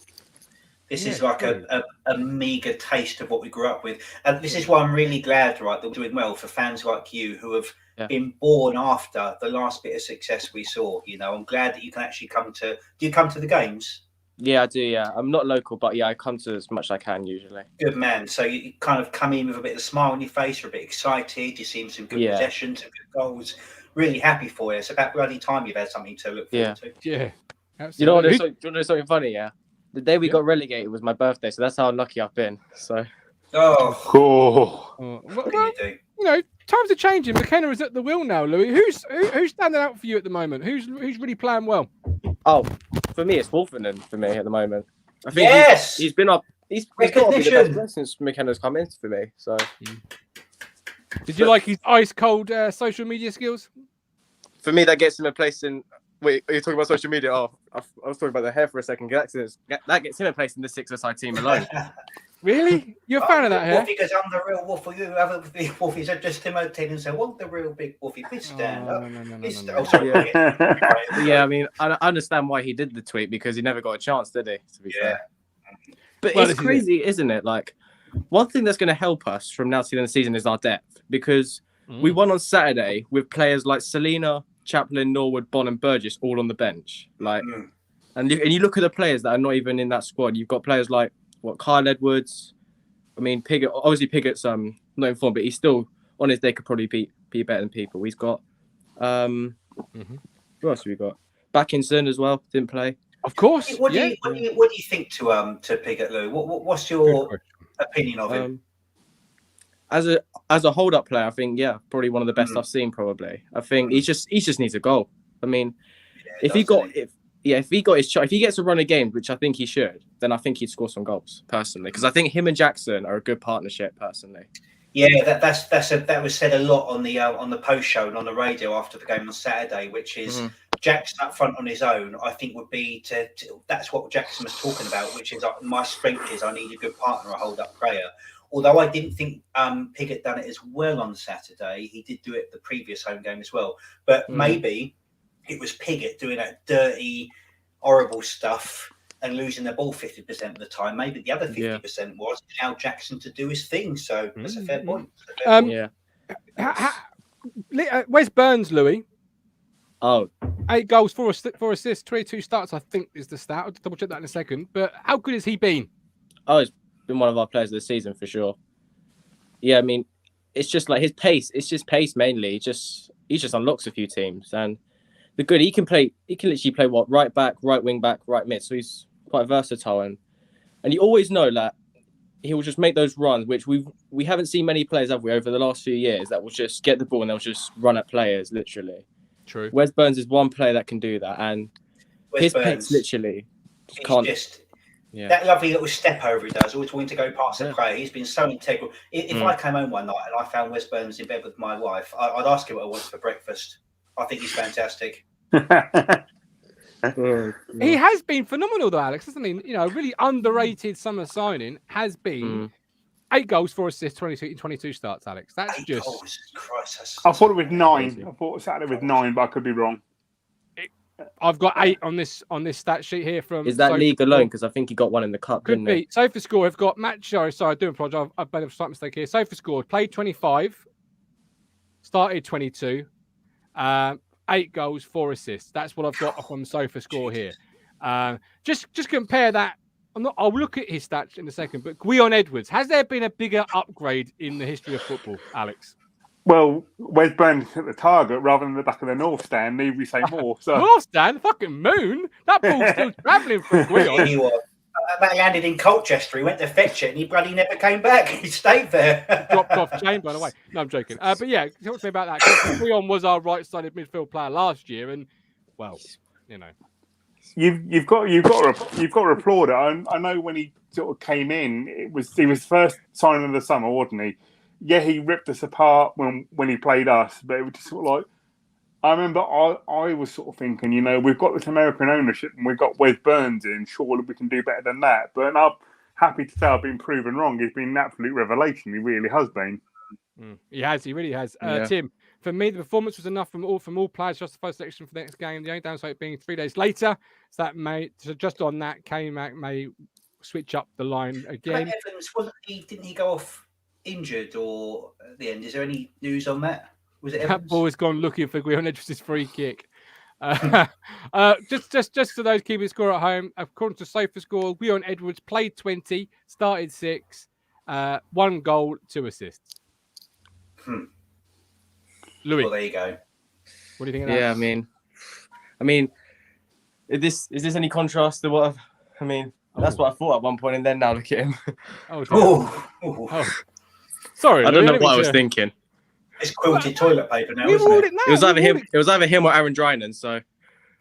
This is like a meagre taste of what we grew up with. And this is why I'm really glad, that we're doing well for fans like you who have been born after the last bit of success we saw. I'm glad that you can actually do you come to the games? Yeah, I do, yeah. I'm not local, but I come to as much as I can usually. Good man. So you kind of come in with a bit of a smile on your face, you're a bit excited, you've seen some good possessions, some good goals. Really happy for you. It's about bloody time you've had something to look forward to. Yeah, absolutely. You know what? Do you want to know something funny, yeah? The day we got relegated was my birthday, so that's how unlucky I've been. So. What do you do? times are changing. McKenna is at the wheel now, Louis. Who's standing out for you at the moment? Who's really playing well? Oh, for me, it's Wolfenden for me at the moment. I think he's been up. He's got to be the best player since McKenna's come in for me. So, did you like his ice cold social media skills? For me, that gets him a place in. Wait, are you talking about social media? Oh, I was talking about the hair for a second. That gets him a place in the 6-a-side team alone. Really? You're a fan of that hair? Wolfie, because I'm the real Wolf. You have a big Wolfie. So just Timothy and say, "Want the real big Wolfie? Please stand up." No. Oh, sorry. Yeah, I mean, I understand why he did the tweet because he never got a chance, did he? To be fair. But it's crazy, isn't it? Like, one thing that's going to help us from now to the end of the season is our depth, because we won on Saturday with players like Selena, Chaplin, Norwood, Bon, and Burgess all on the bench. Like, and you look at the players that are not even in that squad. You've got players like Kyle Edwards. I mean, Piggott. Obviously, Piggott's not in form, but he's still on his day. Could probably be better than people. He's got who else have we got? Backinson as well. Didn't play. Of course. What do you think to Piggott, Lou? What's your opinion of him? As a hold-up player, I think probably one of the best I've seen. Probably, I think he just needs a goal. I mean, if he gets a run of games, which I think he should, then I think he'd score some goals personally. Because I think him and Jackson are a good partnership personally. Yeah, that was said a lot on the post show and on the radio after the game on Saturday, which is Jackson up front on his own. I think would be to that's what Jackson was talking about, which is my strength is I need a good partner, a hold up player. Although I didn't think Piggott done it as well on Saturday, he did do it the previous home game as well. But maybe it was Piggott doing that dirty, horrible stuff and losing the ball 50% of the time. Maybe the other 50% was how Jackson to do his thing. So that's a fair point. Where's Burns, Louis? Oh, 8 goals, 4 assists, 22 starts, I think is the stat. I'll double check that in a second. But how good has he been? Oh, he's been one of our players of the season for sure. Yeah, I mean, it's just like his pace. It's just pace mainly. He just unlocks a few teams, and the good he can literally play right back, right wing back, right mid. So he's quite versatile, and you always know that he will just make those runs, which we haven't seen many players, have we, over the last few years, that will just get the ball and they'll just run at players literally. True. Wes Burns is one player that can do that, and his pace literally can't. That lovely little step over he does, always wanting to go past the player. He's been so integral. If I came home one night and I found Wes Burns in bed with my wife, I'd ask him what I wanted for breakfast. I think he's fantastic. He has been phenomenal though, Alex, hasn't he? You know, really underrated summer signing has been 8 goals, 4 assists, 22 starts, Alex. That's 8 just goals. Christ, I thought it was 9. I thought Saturday was 9, but I could be wrong. I've got 8 on this stat sheet here from. Is that league alone? Because I think he got one in the cup. Could be. SofaScore have got Matt. Sorry, I do apologise. I've made a slight mistake here. SofaScore played 25, started 22, 8 goals, 4 assists. That's what I've got from SofaScore here. Just compare that. I'll look at his stats in a second. But Gwion Edwards, has there been a bigger upgrade in the history of football, Alex? Well, Wes Burns hit the target rather than the back of the North Stand. Need we say more? So. North Stand, fucking moon. That ball's still travelling from Gwion. He landed in Colchester. He went to fetch it, and he bloody never came back. He stayed there. Dropped off chain, by the way. No, I'm joking. But yeah, talk to me about that. Gwion was our right-sided midfield player last year, and well, you know, you've got to applaud it. I know when he sort of came in, he was first signing of the summer, wasn't he? Yeah, he ripped us apart when he played us, but it was just sort of like, I remember I was sort of thinking, you know, we've got this American ownership and we've got Wes Burns in, surely we can do better than that. But I'm happy to say I've been proven wrong. He's been an absolute revelation. He really has been. He really has. Tim, for me, the performance was enough from all players to justify selection for the next game. The only downside being 3 days later, so just on that, Kane may switch up the line again. Evans, didn't he go off injured or at the end? Is there any news on that? Was it Evans? That ball has gone looking for Gwion Edwards' free kick. Just to those keeping score at home, according to SofaScore, Gwion Edwards played 20, started 6, 1 goal, 2 assists. Louis, well, there you go. What do you think of that? Yeah, I mean, is this any contrast to what that's what I thought at one point, and then now look at him. Sorry, I don't know what I was thinking. It's quilted toilet paper now, We've isn't ruled it? it now. It was either him. It was either him or Aaron Drynan. So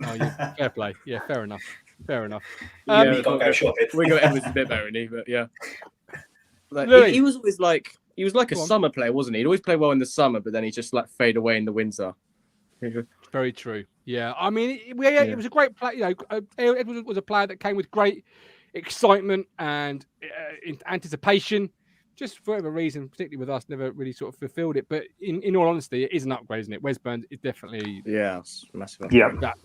Oh, yeah, fair play. Yeah, fair enough. Fair enough. Yeah, you got to go shopping. Winger Edwards is a bit better, isn't he? But yeah, like, Louis. he was always like a Go on. summer player, wasn't he? He'd always play well in the summer, but then he just like fade away in the winter. Very true. Yeah, I mean, it was a great play. You know, Edwards was a player that came with great excitement and anticipation. Just for whatever reason, particularly with us, never really sort of fulfilled it. But in all honesty, it is an upgrade, isn't it? Wes Burns is definitely It's massive. Yeah. that.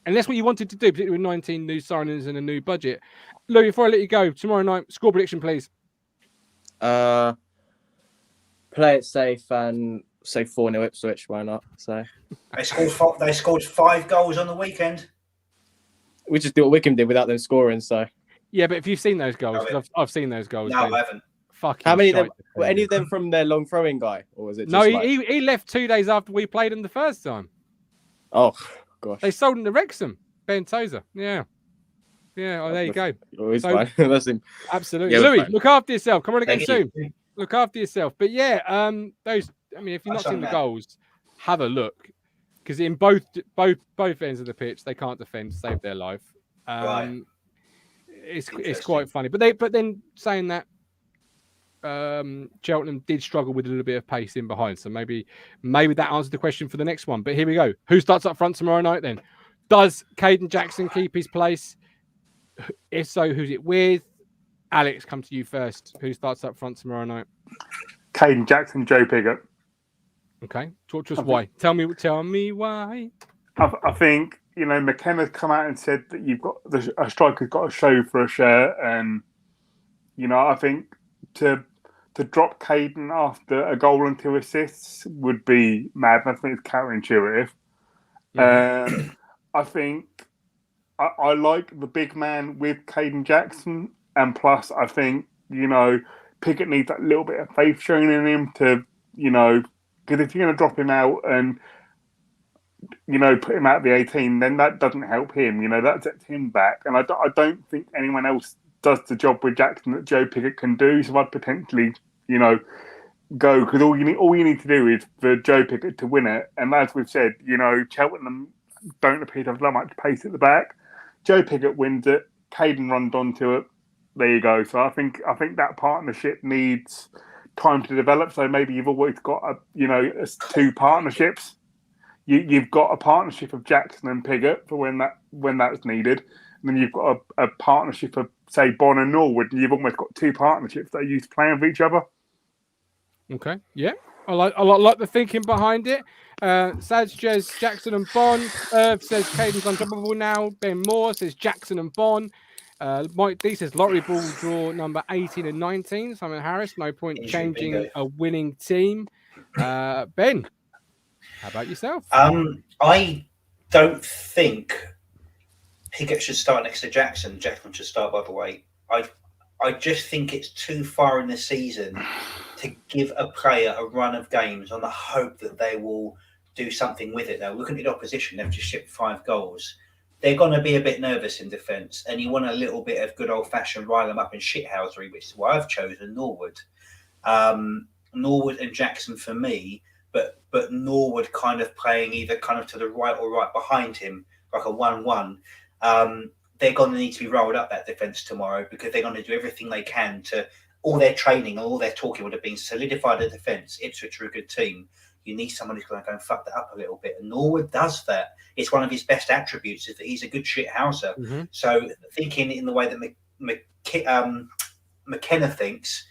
And that's what you wanted to do, particularly with 19 new signings and a new budget. Louis, before I let you go, tomorrow night, score prediction, please. Play it safe and say 4-0 Ipswich. Why not? So They scored 5 goals on the weekend. we just do what Wickham did without them scoring. So Yeah, but if you've seen those goals, 'cause I've seen those goals. No, I haven't. Fucking how many of them? shite. Were any of them from their long throwing guy, or was it? Just No, like... he left 2 days after we played him the first time. Oh gosh. They sold him to Wrexham. Ben Tozer. Yeah. Yeah. Oh, there you go. Always So- fine. That's him. Absolutely. Yeah, Louis, fine. look after yourself. Come on again Thank soon. you. Look after yourself. But yeah, those. I mean, if you've not That's seen the on goals, have a look, because in both ends of the pitch, they can't defend to save their life. Right. It's Interesting. quite funny. But then saying that, Cheltenham did struggle with a little bit of pace in behind, so maybe that answers the question for the next one. But here we go. Who starts up front tomorrow night then? Does Caden Jackson keep his place? If so, who's it with? Alex, come to you first. Who starts up front tomorrow night? Caden Jackson, Joe Pigott. Okay, talk to us why. Tell me why. I think, you know, McKenna's come out and said that you've got a striker's got a show for a shirt, and you know, I think to drop Caden after a goal and 2 assists would be mad. I think it's counterintuitive. I think I like the big man with Caden Jackson, and plus I think, you know, Pigott needs that little bit of faith shown in him to, you know, because if you're going to drop him out and, you know, put him out of the 18, then that doesn't help him. You know, that sets him back. And I don't think anyone else does the job with Jackson that Joe Pigott can do. So I'd potentially, you know, go, because all you need to do is for Joe Pigott to win it. And as we've said, you know, Cheltenham don't appear to have that much pace at the back. Joe Pigott wins it. Caden runs onto it. There you go. So I think that partnership needs time to develop. So maybe you've always got two partnerships. You've got a partnership of Jackson and Pigott for when that's needed, and then you've got a partnership of, say, Bon and Norwood, and you've almost got 2 partnerships that are used to playing with each other. Okay, yeah, I like the thinking behind it. Saj says Jackson and Bon. Irv says Caden's undroppable now. Ben Moore says Jackson and Bon. Mike D says lottery ball draw number 18 and 19. Simon Harris, no point changing a winning team. Ben, how about yourself? I don't think Pigott should start next to Jackson. Jackson should start, by the way. I just think it's too far in the season to give a player a run of games on the hope that they will do something with it. Now, looking at the opposition, they've just shipped 5 goals. They're going to be a bit nervous in defence, and you want a little bit of good old-fashioned rile them up in shithousery, which is why I've chosen Norwood. Norwood and Jackson for me, but Norwood kind of playing either kind of to the right or right behind him, like a 1-1. They're going to need to be rolled up that defence tomorrow, because they're going to do everything they can to, all their training and all their talking would have been solidify the defence. Ipswich are a good team. You need someone who's going to go and fuck that up a little bit. And Norwood does that. It's one of his best attributes is that he's a good shithouser. Mm-hmm. So thinking in the way that McKenna thinks,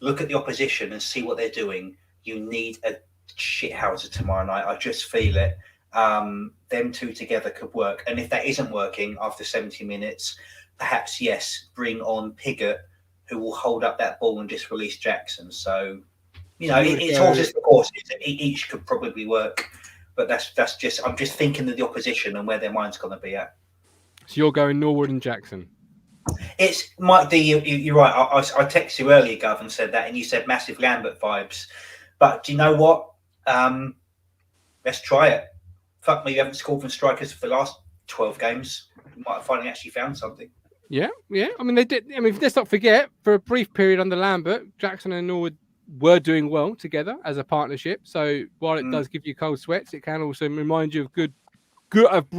look at the opposition and see what they're doing. You need a shithouser tomorrow night. I just feel it. Them two together could work. And if that isn't working after 70 minutes, perhaps, yes, bring on Pigott, who will hold up that ball and just release Jackson. So, you know, it's all just the courses. Each could probably work. But that's just, I'm just thinking of the opposition and where their mind's going to be at. So you're going Norwood and Jackson? It's Mike D. You're right. I texted you earlier, Gov, and said that, and you said massive Lambert vibes. But do you know what? Let's try it. Fuck me, you haven't scored from strikers for the last 12 games. You might have finally actually found something. Yeah. I mean, they did. I mean, let's not forget, for a brief period under Lambert, Jackson and Norwood were doing well together as a partnership. So while it does give you cold sweats, it can also remind you of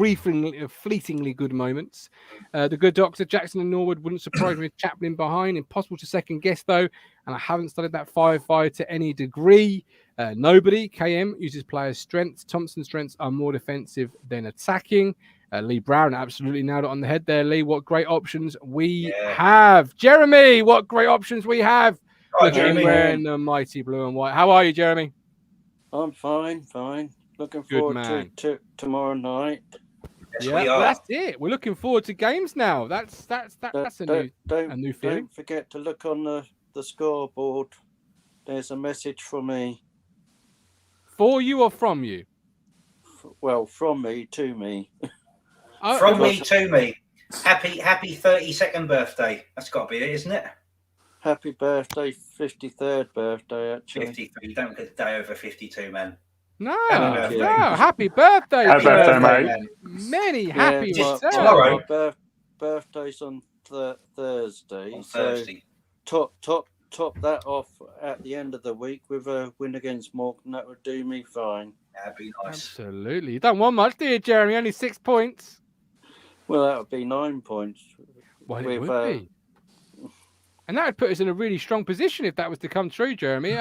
fleetingly good moments. The good doctor, Jackson and Norwood, wouldn't surprise me with Chaplin behind. Impossible to second guess, though. And I haven't studied that 5-5 to any degree. Nobody. KM uses players' strengths. Thompson's strengths are more defensive than attacking. Lee Brown absolutely nailed it on the head there, Lee. What great options we have. Jeremy, what great options we have. Jeremy. Wearing the mighty blue and white. How are you, Jeremy? I'm fine. Looking forward to tomorrow night. Yes, we are. That's it. We're looking forward to games now. That's a new feeling. Don't forget to look on the scoreboard. There's a message for me. For you or from you? Well, from me to me. From me to me. Happy 32nd birthday. That's got to be it, isn't it? Happy birthday, 53rd birthday, actually. 53. You don't get a day over 52, man. No, happy birthday. Happy birthday, mate. Many happy returns. Tomorrow. My birthday's on Thursday. On Thursday. So top that off at the end of the week with a win against Morgan. That would do me fine. That'd be nice. Absolutely. You don't want much, do you, Jeremy? Only 6 points. Well, that would be 9 points. Well, it would be. And that would put us in a really strong position if that was to come true, Jeremy.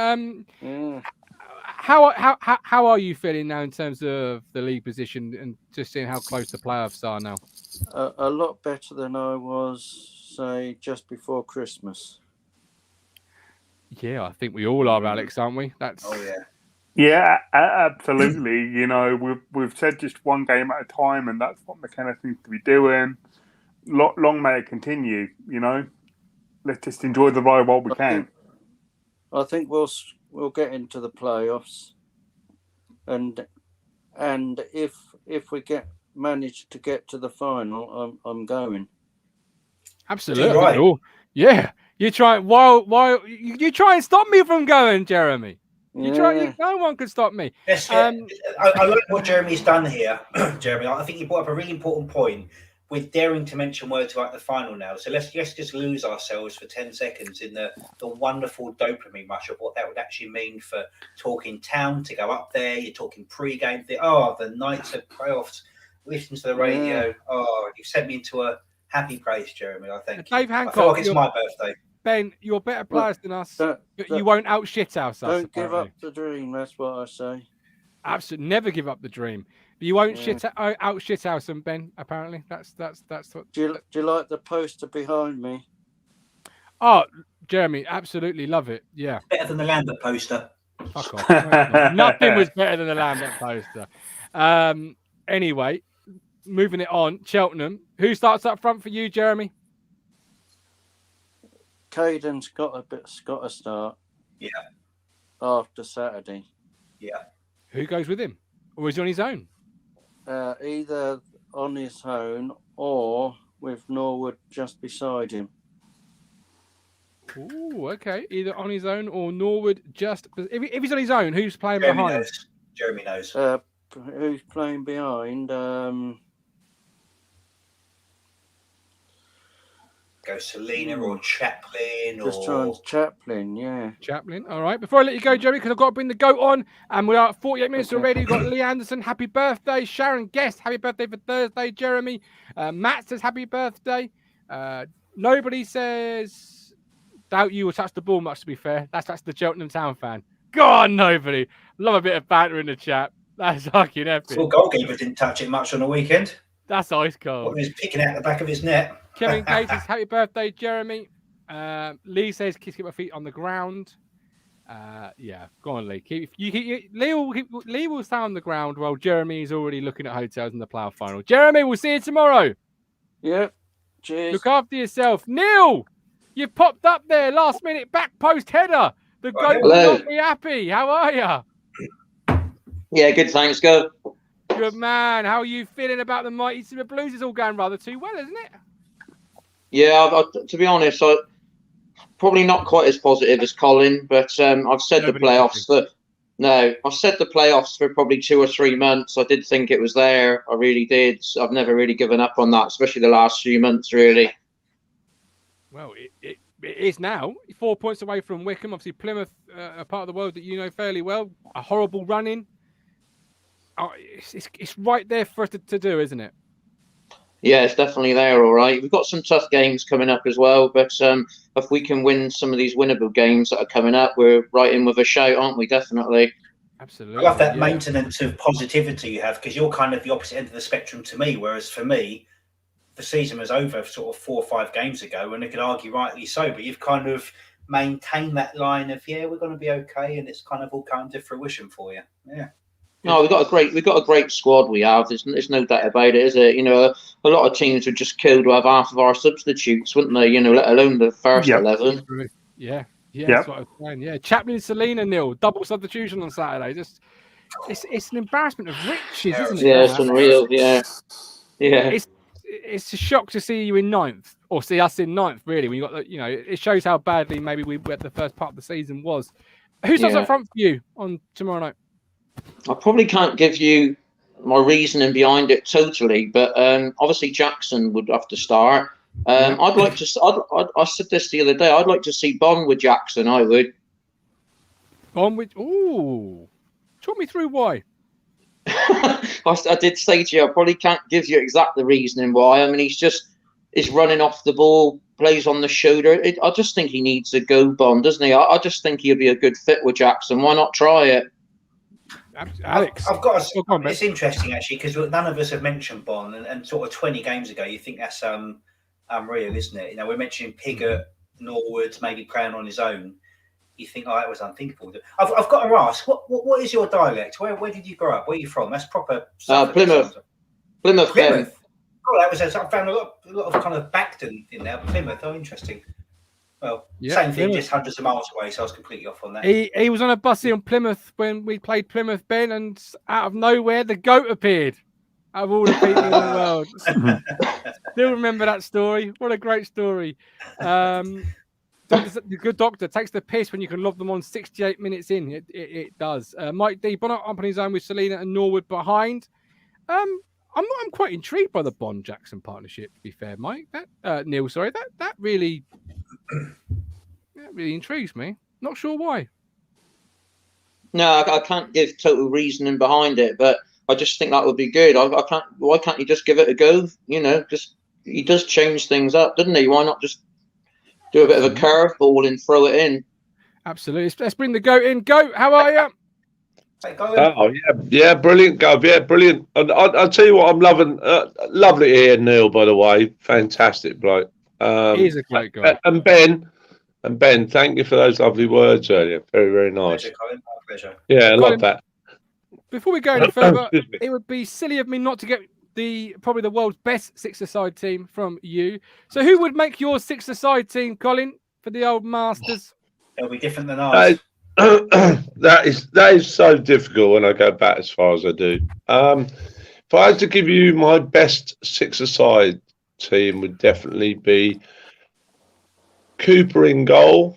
How are you feeling now in terms of the league position and just seeing how close the playoffs are now? A lot better than I was, say, just before Christmas. Yeah, I think we all are, Alex, aren't we? Yeah, absolutely. You know, we've said just one game at a time, and that's what McKenna seems to be doing. Long may it continue. You know, let's just enjoy the ride while we can. I think we'll get into the playoffs, and if we manage to get to the final, I'm going. Absolutely, right. Yeah. You try you try and stop me from going, Jeremy. No one can stop me. Yes, I like what Jeremy's done here, Jeremy. I think you brought up a really important point with daring to mention words like the final now. So let's just lose ourselves for 10 seconds in the wonderful dopamine rush of what that would actually mean for Talking Town to go up there. You're talking pre-game, the nights of playoffs, listen to the radio. Yeah. Oh, you've sent me into a happy place, Jeremy. I think. Dave Hancock, I feel like it's my birthday. Ben, you're better players than us, but you won't outshit us. Don't give up the dream. That's what I say. Absolutely, never give up the dream. But you won't outshit us and Ben. Apparently, that's what. Do you like the poster behind me? Oh, Jeremy, absolutely love it. Yeah, better than the Lambert poster. Fuck off. Nothing was better than the Lambert poster. Anyway, moving it on. Cheltenham. Who starts up front for you, Jeremy? Caden's got a start. Yeah. After Saturday. Yeah. Who goes with him? Or is he on his own? Either on his own or with Norwood just beside him. Ooh, okay. Either on his own or Norwood just... If he's on his own, who's playing Jeremy behind? Knows. Jeremy knows. Who's playing behind? Go Selena or Chaplin Just trying Chaplin, yeah. Chaplin, all right. Before I let you go, Jerry, because I've got to bring the goat on, and we are at 48 minutes already. We've got Lee Anderson, happy birthday. Sharon Guest, happy birthday for Thursday. Jeremy, Matt says happy birthday. Nobody says doubt you will touch the ball much, to be fair. That's the Cheltenham Town fan. Go on, nobody. Love a bit of banter in the chat. That's fucking epic. Well, goalkeeper didn't touch it much on the weekend. That's ice cold. He was picking out the back of his net. Kevin Gates says happy birthday, Jeremy. Lee says keep my feet on the ground. Yeah, go on, Lee. Lee will stay on the ground while Jeremy is already looking at hotels in the playoff final. Jeremy, we'll see you tomorrow. Yep. Cheers. Look after yourself. Neil, you popped up there last minute back post header. The goat will not be happy. How are you? Yeah, good. Thanks, go. Good man. How are you feeling about the Mighty Super Blues? It's all going rather too well, isn't it? Yeah, to be honest, I probably not quite as positive as Colin, but I've said the playoffs I've said the playoffs for probably 2 or 3 months. I did think it was there. I really did. I've never really given up on that, especially the last few months, really. Well, it is now 4 points away from Wycombe. Obviously, Plymouth, a part of the world that you know fairly well. A horrible run-in. Oh, it's right there for us to do, isn't it? Yeah, it's definitely there. All right, we've got some tough games coming up as well, but if we can win some of these winnable games that are coming up, we're right in with a shout, aren't we? Definitely. Absolutely. I love that maintenance of positivity you have, because you're kind of the opposite end of the spectrum to me. Whereas for me, the season was over sort of 4 or 5 games ago, and I could argue rightly so. But you've kind of maintained that line of we're going to be okay, and it's kind of all come to fruition for you. Yeah. No, we've got a great squad. We have. There's no doubt about it, is it? You know, a lot of teams would just kill to have half of our substitutes, wouldn't they? You know, let alone the first 11. Yeah, that's what I was saying. Yeah, Chaplin, Selena, Neil, double substitution on Saturday. Just it's an embarrassment of riches, isn't it? Yeah, it's unreal. Yeah. It's a shock to see you in 9th, or see us in 9th. Really, when you got it shows how badly maybe the first part of the season was. Who starts up front for you on tomorrow night? I probably can't give you my reasoning behind it totally, but obviously Jackson would have to start. I'd like to. I said this the other day. I'd like to see Bond with Jackson. I would. Bond with. Ooh, talk me through why. I did say to you, I probably can't give you exact the reasoning why. I mean, he's running off the ball, plays on the shoulder. I just think he needs a go, Bond, doesn't he? I just think he'll be a good fit with Jackson. Why not try it? Alex, I've got. It's interesting actually, because none of us have mentioned Bond, and sort of 20 games ago, you think that's unreal, isn't it? You know, we're mentioning Piggott, Norwood, maybe playing on his own. You think, that was unthinkable. I've got to ask, what is your dialect? Where did you grow up? Where are you from? That's proper. Plymouth. Plymouth. Oh, that was. I found a lot of kind of Bacton in there. Plymouth. Oh, interesting. Well, same thing, just hundreds of miles away. So I was completely off on that. He was on a bus in Plymouth when we played Plymouth, Ben, and out of nowhere the goat appeared. Out of all the people in the world, still remember that story. What a great story! The good doctor takes the piss when you can lob them on 68 minutes in. It does. Mike D. Bonner up on his own with Selena and Norwood behind. I'm quite intrigued by the Bond Jackson partnership. To be fair, Mike, Neil, sorry, that really intrigues me. Not sure why. No, I can't give total reasoning behind it, but I just think that would be good. I can't. Why can't you just give it a go? You know, he does change things up, doesn't he? Why not just do a bit of a curveball and throw it in? Absolutely. Let's bring the goat in. Goat, how are you? Oh yeah, brilliant, Gov. Yeah, brilliant. And I'll tell you what, I'm loving. Lovely to hear Neil, by the way. Fantastic bloke. He's a great guy. And Ben, thank you for those lovely words earlier. Very, very nice. Pleasure, Colin. My pleasure. Yeah, I love that. Before we go any further, it would be silly of me not to get probably the world's best six-a-side team from you. So who would make your six-a-side team, Colin, for the old Masters? It'll be different than ours. That is so difficult when I go back as far as I do. If I had to give you my best six-a-side team, would definitely be Cooper in goal.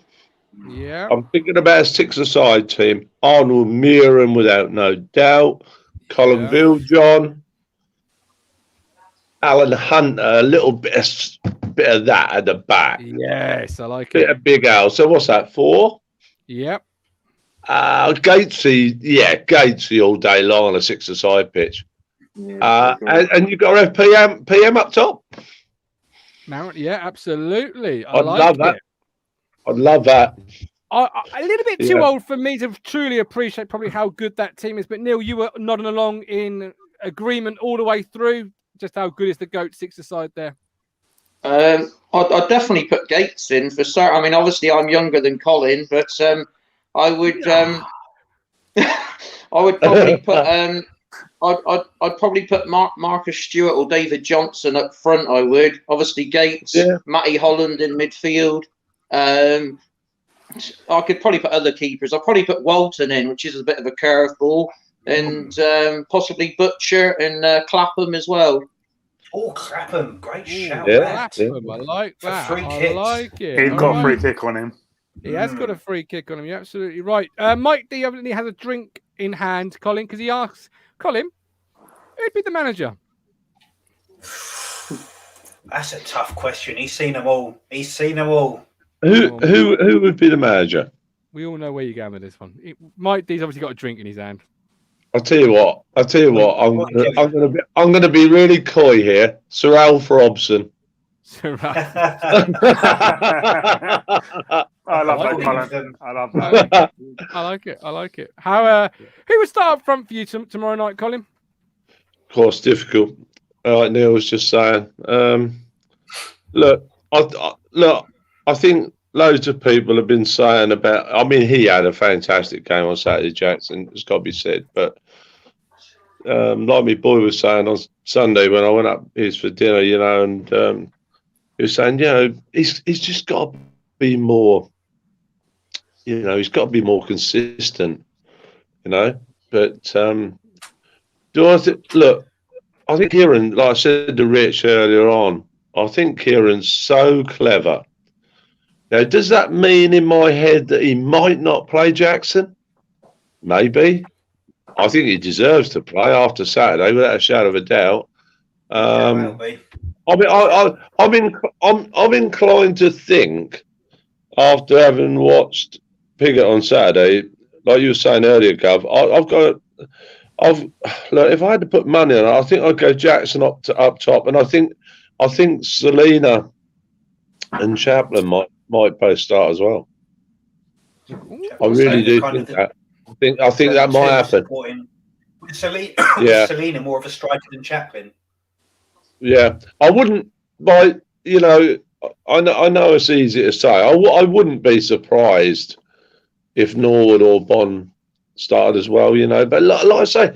Yeah, I'm thinking about a six-a-side team. Arnold Meeran, without no doubt. Colin Viljohn. Alan Hunter, a little bit of that at the back. Yes, I like bit it. of Big Al. So what's that, 4? Yep. Gatesy all day long on a six-a-side pitch. Yeah, and you've got to have PM up top. Mount, yeah, absolutely. I'd love that. I'd love that. A little bit too old for me to truly appreciate probably how good that team is. But Neil, you were nodding along in agreement all the way through. Just how good is the GOAT six-a-side there? I'd definitely put Gates in for certain. I mean, obviously I'm younger than Colin, but I would probably put I'd probably put Marcus Stewart or David Johnson up front. I would obviously Gates, Matty Holland in midfield. I could probably put other keepers. I'd probably put Walton in, which is a bit of a curveball, and possibly Butcher and Clapham as well. Oh, Clapham, great shout! Clapham, I like that. I like it. He's got a free kick on him. He has got a free kick on him. You're absolutely right. Mike D evidently has a drink in hand, Colin, because he asks, Colin, who'd be the manager? That's a tough question. He's seen them all. Who would be the manager? We all know where you're going with this one. Mike D's obviously got a drink in his hand. I'll tell you what. I'm gonna be really coy here. Sir Alf Robson. Sir Alf. I love that, Colin. I love that. I like it. How? Who would start up front for you tomorrow night, Colin? Of course, difficult. Like Neil was just saying. Look, I think loads of people have been saying about. I mean, he had a fantastic game on Saturday, Jackson. It's got to be said. But like my boy was saying on Sunday when I went up here for dinner, and he was saying, he's just got to be more. He's got to be more consistent. But look? I think Kieran, like I said to Rich earlier on, I think Kieran's so clever. Now, does that mean in my head that he might not play Jackson? Maybe. I think he deserves to play after Saturday, without a shadow of a doubt. I'm inclined to think, after having watched Piggott on Saturday, like you were saying earlier, Gov, look, if I had to put money on it, I think I'd go Jackson up top, and I think Selena and Chaplin might both start as well. I really do think that. I think that might happen. Selena more of a striker than Chaplin. Yeah, I wouldn't. I know it's easy to say. I wouldn't be surprised if Norwood or Bond started as well. But like I say,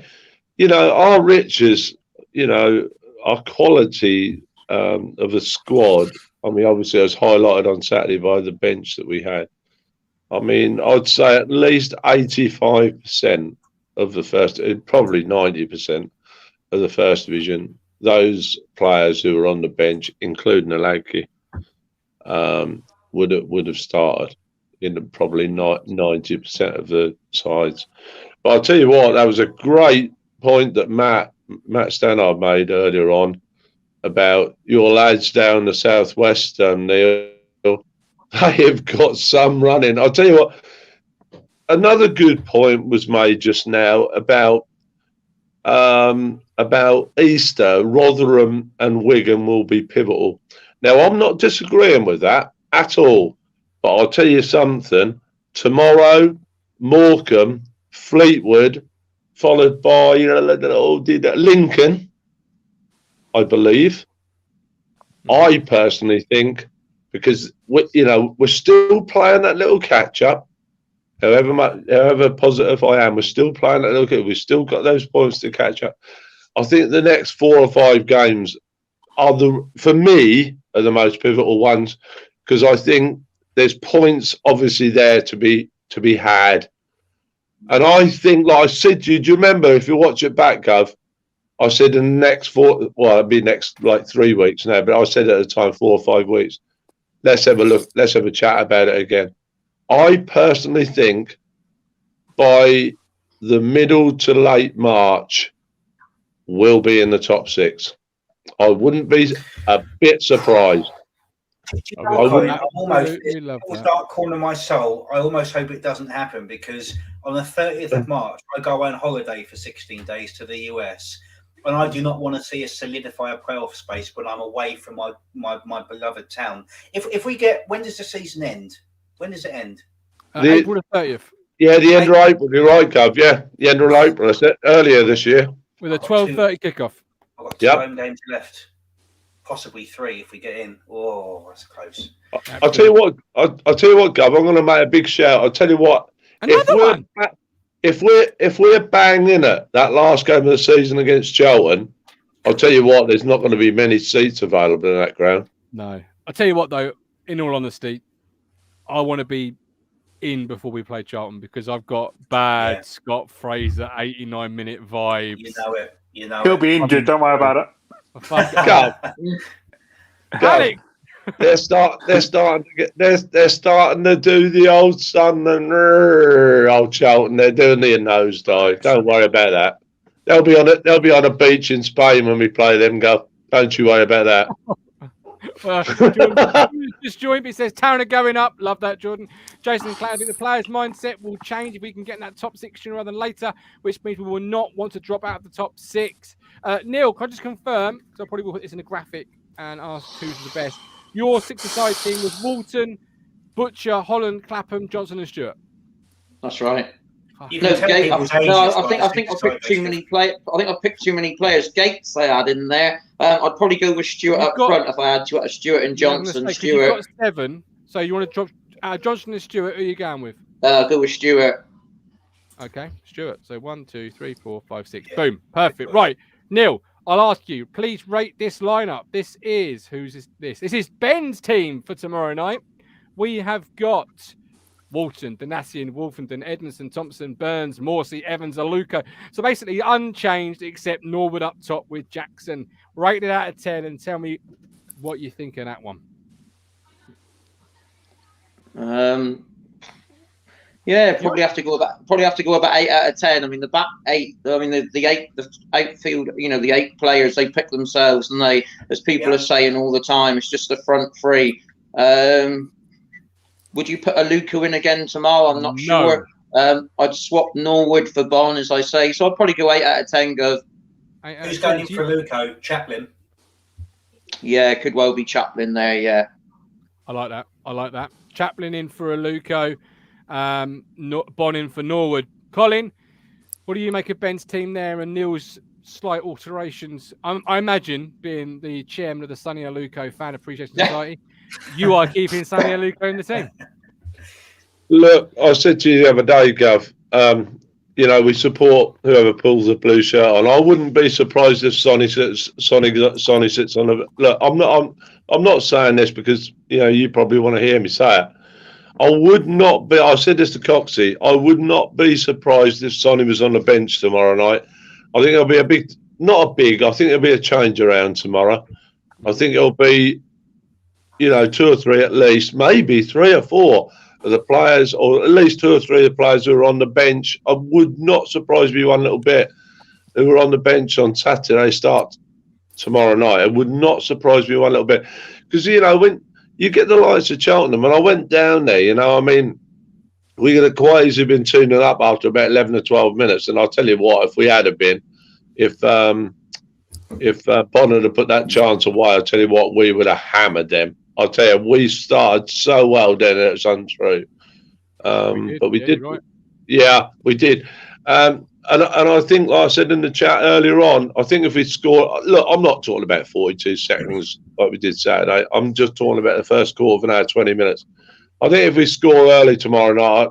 our riches, our quality of the squad. I mean, obviously, it was highlighted on Saturday by the bench that we had. I mean, I'd say at least 85% of the first, probably 90% of the first division, those players who were on the bench, including Aladke, would have started in probably 90% of the sides. But I'll tell you what, that was a great point that Matt Stannard made earlier on about your lads down the southwest, Neil. They have got some running. I'll tell you what, another good point was made just now about Easter. Rotherham and Wigan will be pivotal. Now, I'm not disagreeing with that at all, but I'll tell you something. Tomorrow, Morecambe, Fleetwood, followed by Lincoln, I believe. I personally think, because we're still playing that little catch up. However positive I am, we're still playing that little catch up. We've still got those points to catch up. I think the next 4 or 5 games for me, are the most pivotal ones, because I think there's points obviously there to be had. And I think, like I said to you, do you remember, if you watch it back, Gov, I said in the next it'd be next 3 weeks now, but I said at the time 4 or 5 weeks, let's have a look, let's have a chat about it again. I personally think by the middle to late March, we'll be in the top 6. I wouldn't be a bit surprised. I'm almost, dark corner of my soul, I almost hope it doesn't happen, because on the 30th of March, I go on holiday for 16 days to the US, and I do not want to see us solidify a playoff space when I'm away from my beloved town. If we get, when does the season end? When does it end? April the 30th. Yeah, the end of April. You're right, Gov. Yeah, the end of April. I said earlier this year. With a 12:30 kickoff. I've got 2 home games left. Possibly 3 if we get in. Oh, that's close. I'll tell you what, Gov. I'm going to make a big shout. I'll tell you what. If we're banging it that last game of the season against Cheltenham, I'll tell you what. There's not going to be many seats available in that ground. No. I'll tell you what, though. In all honesty, I want to be in before we play Charlton, because I've got bad Scott Fraser 89-minute vibes. You know He'll be injured. Don't worry about it. Alex. They're starting to do the old Sun and old Cheltenham. They're doing the nosedive. Don't worry about that. They'll be on a beach in Spain when we play them. Don't you worry about that. Jordan just joined me. It says Town are going up. Love that, Jordan. Jason Cloud, I think the players' mindset will change if we can get in that top 6 sooner rather than later, which means we will not want to drop out of the top 6. Neil, can I just confirm? So I probably will put this in a graphic and ask who's the best. Your 6-a-side team was Walton, Butcher, Holland, Clapham, Johnson, and Stewart. That's right. You No, can tell people's ages I think I picked too many players. I think I picked too many players. Gates I had in there. I'd probably go with Stewart up front if I had to. Stewart and Johnson. Stewart. You've got 7, so you want to drop Johnson and Stewart. Who are you going with? Go with Stewart. Okay, Stewart. So 1, 2, 3, 4, 5, 6. Yeah. Boom. Perfect. Right, Neil. I'll ask you. Please rate this lineup. This is this? This is Ben's team for tomorrow night. We have got Walton, Danassian, Wolfenden, Edmondson, Thompson, Burns, Morsey, Evans, Aluko. So basically unchanged except Norwood up top with Jackson. Rate it out of 10 and tell me what you think of that one. Yeah, probably have to go about 8 out of 10. I mean, the back 8. I mean, the outfield. You know, the 8 players they pick themselves, and they, as people are saying all the time, it's just the front 3. Would you put Aluko in again tomorrow? I'm not sure. I'd swap Norwood for Bon, as I say. So I'd probably go 8 out of 10. Go. Who's going in for Aluko? Chaplin. Yeah, could well be Chaplin there. Yeah. I like that. Chaplin in for Aluko. Bon in for Norwood. Colin, what do you make of Ben's team there and Neil's slight alterations? I imagine, being the chairman of the Sonny Aluko Fan Appreciation Society, you are keeping Sonny Aluko in the team. Look, I said to you the other day, Gav, you know, we support whoever pulls the blue shirt on. I wouldn't be surprised if Sonny sits on the. Look, I'm not saying this because, you know, you probably want to hear me say it. I would not be. I said this to Coxie. I would not be surprised if Sonny was on the bench tomorrow night. I think it'll be I think it'll be a change around tomorrow. I think it'll be, you know, 2 or 3 at least, maybe 3 or 4 of the players, or at least 2 or 3 of the players who are on the bench. I would not surprise me one little bit who were on the bench on Saturday start tomorrow night. It would not surprise me one little bit, because, you know, when you get the likes of Cheltenham, and I went down there, you know, I mean, we could have quite easily been tuning up after about 11 or 12 minutes. And I'll tell you what, if we had been, if Bonner had put that chance away, I'll tell you what, we would have hammered them. I'll tell you, we started so well then, it's untrue. But we did. Right. Yeah, we did. And I think, like I said in the chat earlier on, I think if we score, look, I'm not talking about 42 seconds like we did Saturday. I'm just talking about the first quarter of an hour, 20 minutes. I think if we score early tomorrow night,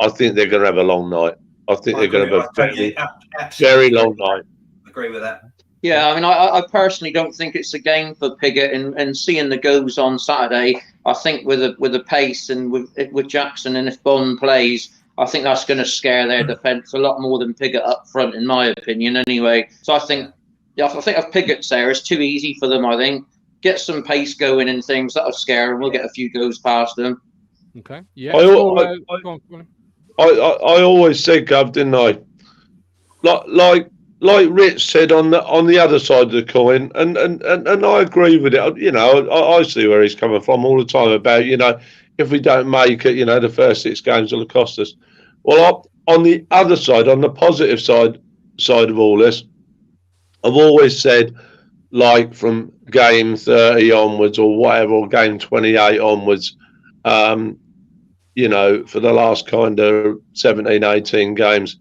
I think they're going to have a long night. I think they're going to have a very long night. I agree with that. Yeah, I mean, I personally don't think it's a game for Piggott, and seeing the goals on Saturday, I think with the pace and with Jackson, and if Bond plays, I think that's going to scare their defence a lot more than Piggott up front, in my opinion. Anyway, so I think if Piggott's there, it's too easy for them. I think get some pace going and things that'll scare them. We'll get a few goals past them. Okay. Yeah. I always said, Gav, didn't I? Like Rich said on the other side of the coin, and I agree with it. You know, I see where he's coming from all the time about, you know, if we don't make it, you know, the first 6 games will cost us. Well, on the other side, on the positive side of all this, I've always said, like from game 30 onwards or whatever, or game 28 onwards, you know, for the last kind of 17, 18 games,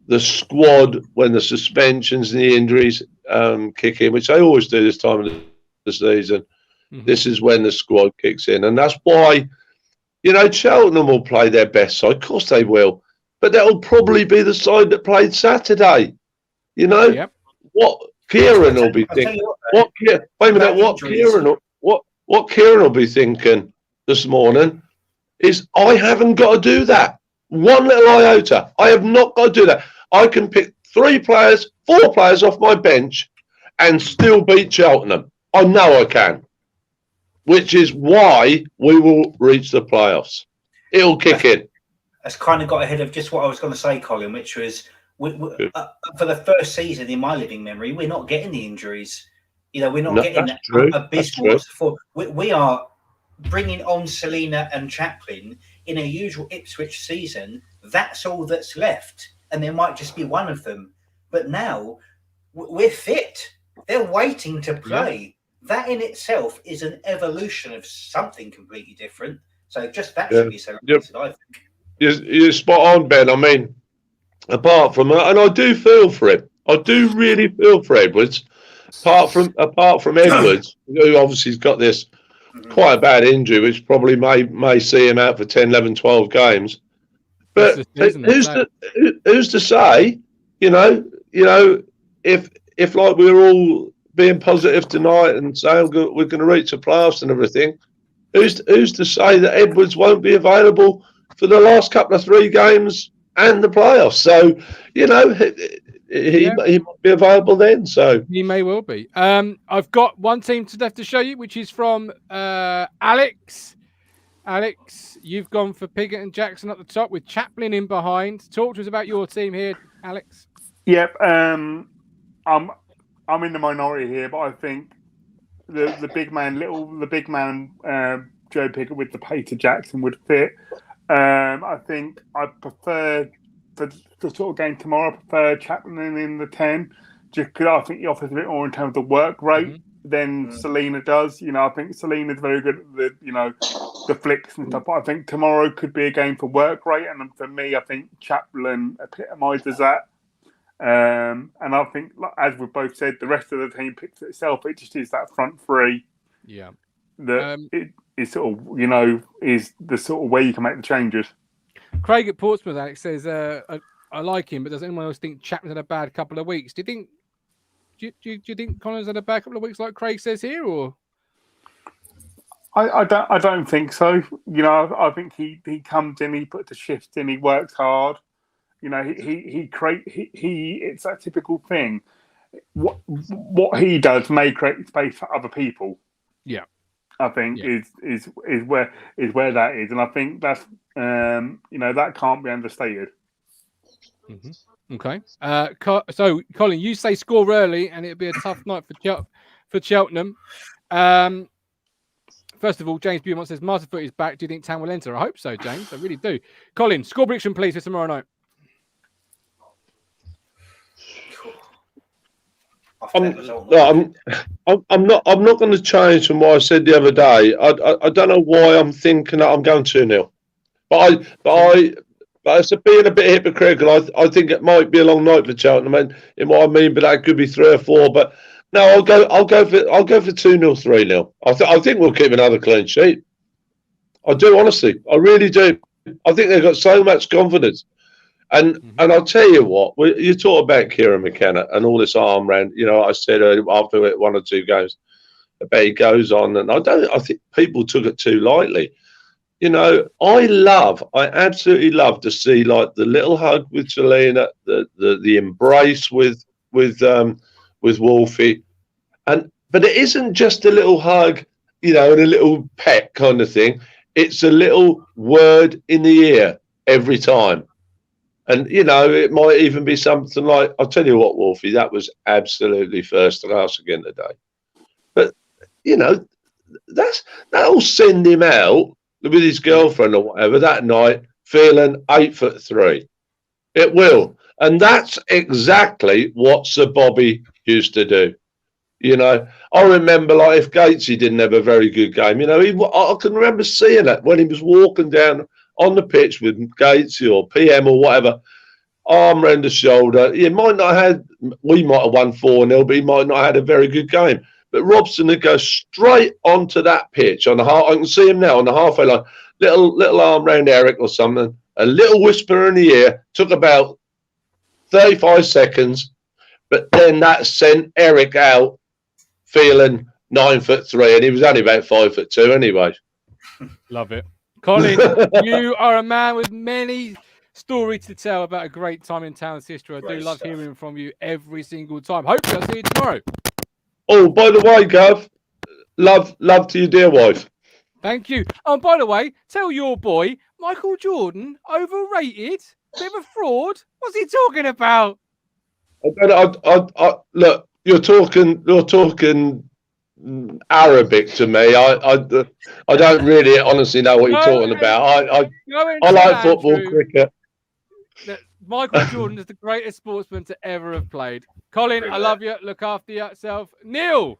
the squad, when the suspensions and the injuries kick in, which they always do this time of the season, this is when the squad kicks in. And that's why, you know, Cheltenham will play their best side. Of course they will. But that will probably be the side that played Saturday. You know? What Kieran will be thinking. What Kieran will be thinking this morning is, I haven't got to do that. One little iota. I have not got to do that. I can pick 4 players off my bench and still beat Cheltenham. I know I can. Which is why we will reach the playoffs. It'll kick in. That's kind of got ahead of just what I was going to say, Colin, which was for the first season in my living memory, we're not getting the injuries. You know, we're not getting abysmal support. We are bringing on Selina and Chaplin in a usual Ipswich season. That's all that's left, and there might just be one of them. But now we're fit. They're waiting to play. Yeah. That in itself is an evolution of something completely different. So just that should be celebrated, I think. You're spot on, Ben. I mean, apart from, and I do feel for him. I do really feel for Edwards. Apart from Edwards, who obviously has got this quite a bad injury, which probably may see him out for 10, 11, 12 games. But who's to say, you know, if like we're all being positive tonight and saying we're going to reach the playoffs and everything, who's to say that Edwards won't be available for the last couple of 3 games and the playoffs? So, you know, he might be available then. So he may well be. I've got one team left to show you, which is from Alex. Alex, you've gone for Piggott and Jackson at the top with Chaplin in behind. Talk to us about your team here, Alex. Yep. I'm in the minority here, but I think the big man, Joe Piggott with the Peter Jackson would fit. I think I prefer for the sort of game tomorrow. I prefer Chaplin in the 10, just because I think he offers a bit more in terms of the work rate than Selina does. You know, I think Selina's very good at the flicks and stuff. But I think tomorrow could be a game for work rate, and for me, I think Chaplin epitomises that. And I think, as we've both said, the rest of the team picks itself. It just is that front three. Yeah. That it is sort of, you know, is the sort of way you can make the changes. Craig at Portsmouth, Alex, says, I like him, but does anyone else think Chapman had a bad couple of weeks? Do you think Connors had a bad couple of weeks like Craig says here, or? I don't think so. You know, I think he comes in, he puts a shift in, he works hard. You know, he it's that typical thing. What he does may create space for other people. Yeah. I think is where that is, and I think that's you know, that can't be understated. Mm-hmm. Okay. So Colin, you say score early, and it'll be a tough night for Cheltenham. First of all, James Beaumont says Masterfoot is back. Do you think Town will enter? I hope so, James. I really do. Colin, score prediction, please, for tomorrow night. I'm not going to change from what I said the other day. I don't know why I'm thinking that I'm going 2-0, but it's being a bit hypocritical. I think it might be a long night for Cheltenham, and in what I mean, but that could be 3 or 4. But no, I'll go for 2-0, 3-0. I think we'll keep another clean sheet. I do, honestly. I really do. I think they've got so much confidence. And I'll tell you what, you talk about Kieran McKenna and all this arm round. You know, I said after 1 or 2 goes, I bet he goes on, and I think people took it too lightly. You know, I absolutely love to see like the little hug with Selina, the embrace with Wolfie, but it isn't just a little hug, you know, and a little pet kind of thing. It's a little word in the ear every time. And, you know, it might even be something like, I'll tell you what, Wolfie, that was absolutely first class again today. But, you know, that'll send him out with his girlfriend or whatever that night feeling 8'3". It will. And that's exactly what Sir Bobby used to do. You know, I remember, like, if Gatesy didn't have a very good game, you know, I can remember seeing it when he was walking down on the pitch with Gatesy or PM or whatever, arm around the shoulder. We might have won 4-0, but he might not have had a very good game. But Robson would go straight onto that pitch on the half. I can see him now on the halfway line, little arm round Eric or something, a little whisper in the ear. Took about 35 seconds, but then that sent Eric out feeling 9'3", and he was only about 5'2" anyway. Love it. Colin, you are a man with many stories to tell about a great time in Town's history. I do love hearing from you every single time. Hopefully I'll see you tomorrow. Oh, by the way, Gav, love to your dear wife. Thank you. And by the way, tell your boy, Michael Jordan, overrated, bit of a fraud. What's he talking about? Look, you're talking Arabic to me. I don't really honestly know what you're talking about. I like football, cricket. Michael Jordan is the greatest sportsman to ever have played. Colin, I love you. Look after yourself. Neil,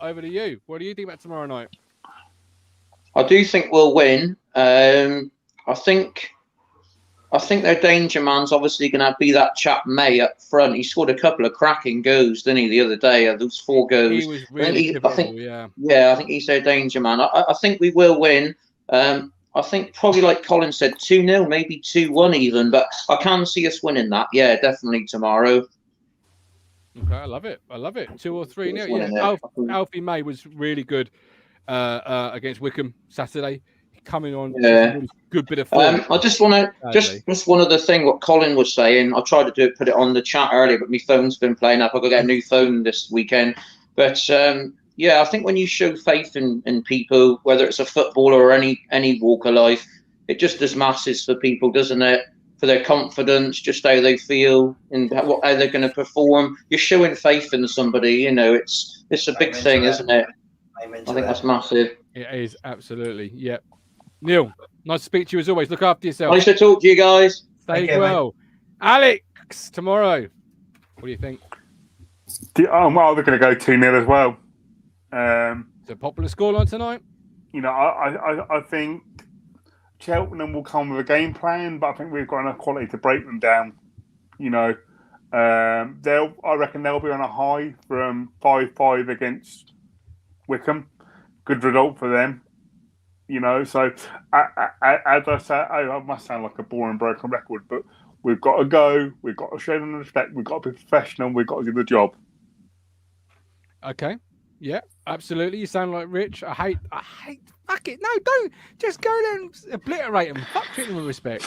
over to you. What do you think about tomorrow night? I do think we'll win. I think their danger man's obviously going to be that chap May up front. He scored a couple of cracking goals, didn't he, the other day? Those 4 goals. He was really I think he's their danger man. I think we will win. I think probably like Colin said, 2-0, maybe 2-1 even. But I can see us winning that. Yeah, definitely tomorrow. Okay, I love it. 2 or 3-0. Yeah, Alfie May was really good against Wickham Saturday. Coming on, really good bit of form. I just want to just one other thing. What Colin was saying, I tried to put it on the chat earlier, but my phone's been playing up. I've got to get a new phone this weekend. But I think when you show faith in people, whether it's a footballer or any walk of life, it just does masses for people, doesn't it? For their confidence, just how they feel and how they're going to perform. You're showing faith in somebody. You know, it's a big thing, isn't it? I think that's massive. It is, absolutely. Yep. Neil, nice to speak to you as always. Look after yourself. Nice to talk to you guys. Stay well. Mate. Alex, tomorrow. What do you think? Well, they're going to go 2-0 as well. Is it a popular scoreline tonight? You know, I think Cheltenham will come with a game plan, but I think we've got enough quality to break them down. You know, I reckon they'll be on a high from 5-5 against Wickham. Good result for them. You know, so as I say, I must sound like a boring broken record, but we've got to go. We've got to show them respect. We've got to be professional. We've got to do the job. Okay. Yeah, absolutely. You sound like Rich. I hate. Fuck it. No, don't. Just go there and obliterate them. Fuck treat them with respect.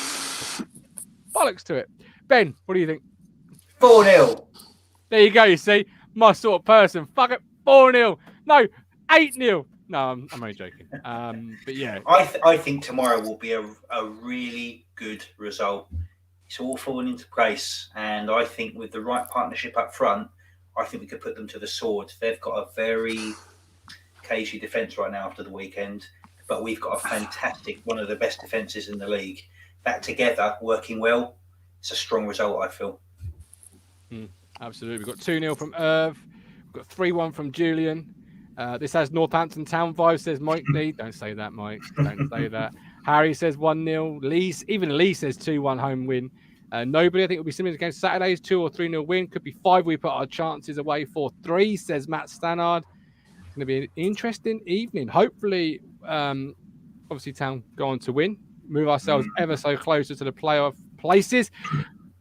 Bollocks to it. Ben, what do you think? 4-0. There you go. You see, my sort of person. Fuck it. 4-0. No, 8-0. No, I'm only joking. But yeah, I think tomorrow will be a really good result. It's all falling into place, and I think with the right partnership up front, I think we could put them to the sword. They've got a very cagey defence right now after the weekend, but we've got a fantastic, one of the best defences in the league. That together, working well, it's a strong result, I feel. Absolutely. We've got 2-0 from Irv. We've got 3-1 from Julian. This has Northampton Town vibe, says Mike Lee. Don't say that, Mike. Don't say that. Harry says 1-0. Even Lee says 2-1 home win. Nobody, I think, will be similar against Saturday's 2 or 3-0 win. Could be 5. We put our chances away for 3, says Matt Stannard. It's going to be an interesting evening. Hopefully, obviously, Town go on to win. Move ourselves ever so closer to the playoff places.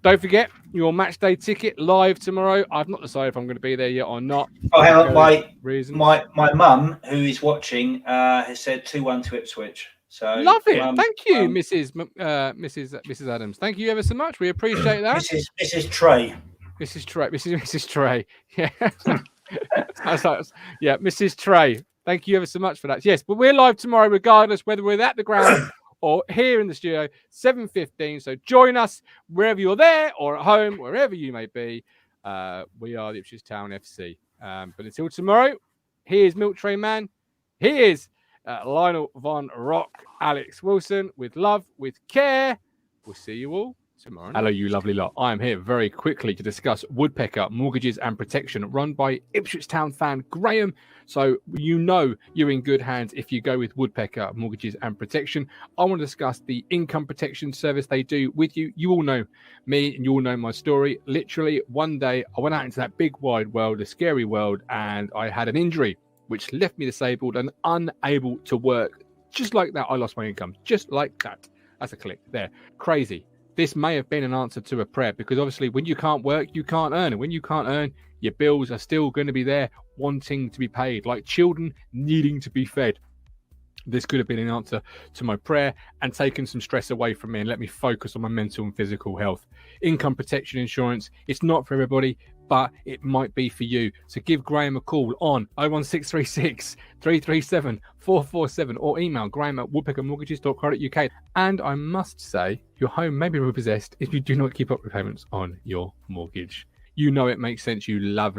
Don't forget your match day ticket live tomorrow. I've not decided if I'm going to be there yet or not. Oh, hang on. My mum, who is watching, has said 2-1 to Ipswich. So love it. Thank you, Mrs. Adams. Thank you ever so much. We appreciate that. Mrs. Tray. Mrs. Tray. Yeah. Yeah, Mrs. Tray. Thank you ever so much for that. Yes, but we're live tomorrow, regardless whether we're at the ground or here in the studio, 7:15. So join us wherever you're there or at home, wherever you may be. We are the Ipswich Town FC. But until tomorrow, here's MilkTray Man. Here's Lionel Von Rock, Alex Wilson. With love, with care. We'll see you all tomorrow. Hello, you lovely lot. I am here very quickly to discuss Woodpecker Mortgages and Protection, run by Ipswich Town fan Graham. So you know you're in good hands if you go with Woodpecker Mortgages and Protection. I want to discuss the income protection service they do with you. You all know me and you all know my story. Literally, one day I went out into that big wide world, the scary world, and I had an injury which left me disabled and unable to work. Just like that, I lost my income. Just like that. That's a click there. Crazy. This may have been an answer to a prayer, because obviously when you can't work, you can't earn. And when you can't earn, your bills are still going to be there wanting to be paid, like children needing to be fed. This could have been an answer to my prayer and taken some stress away from me and let me focus on my mental and physical health. Income protection insurance, it's not for everybody, but it might be for you. So give Graham a call on 01636 337 447 or email graham@woodpeckermortgages.co.uk. And I must say, your home may be repossessed if you do not keep up repayments on your mortgage. You know it makes sense, you lovely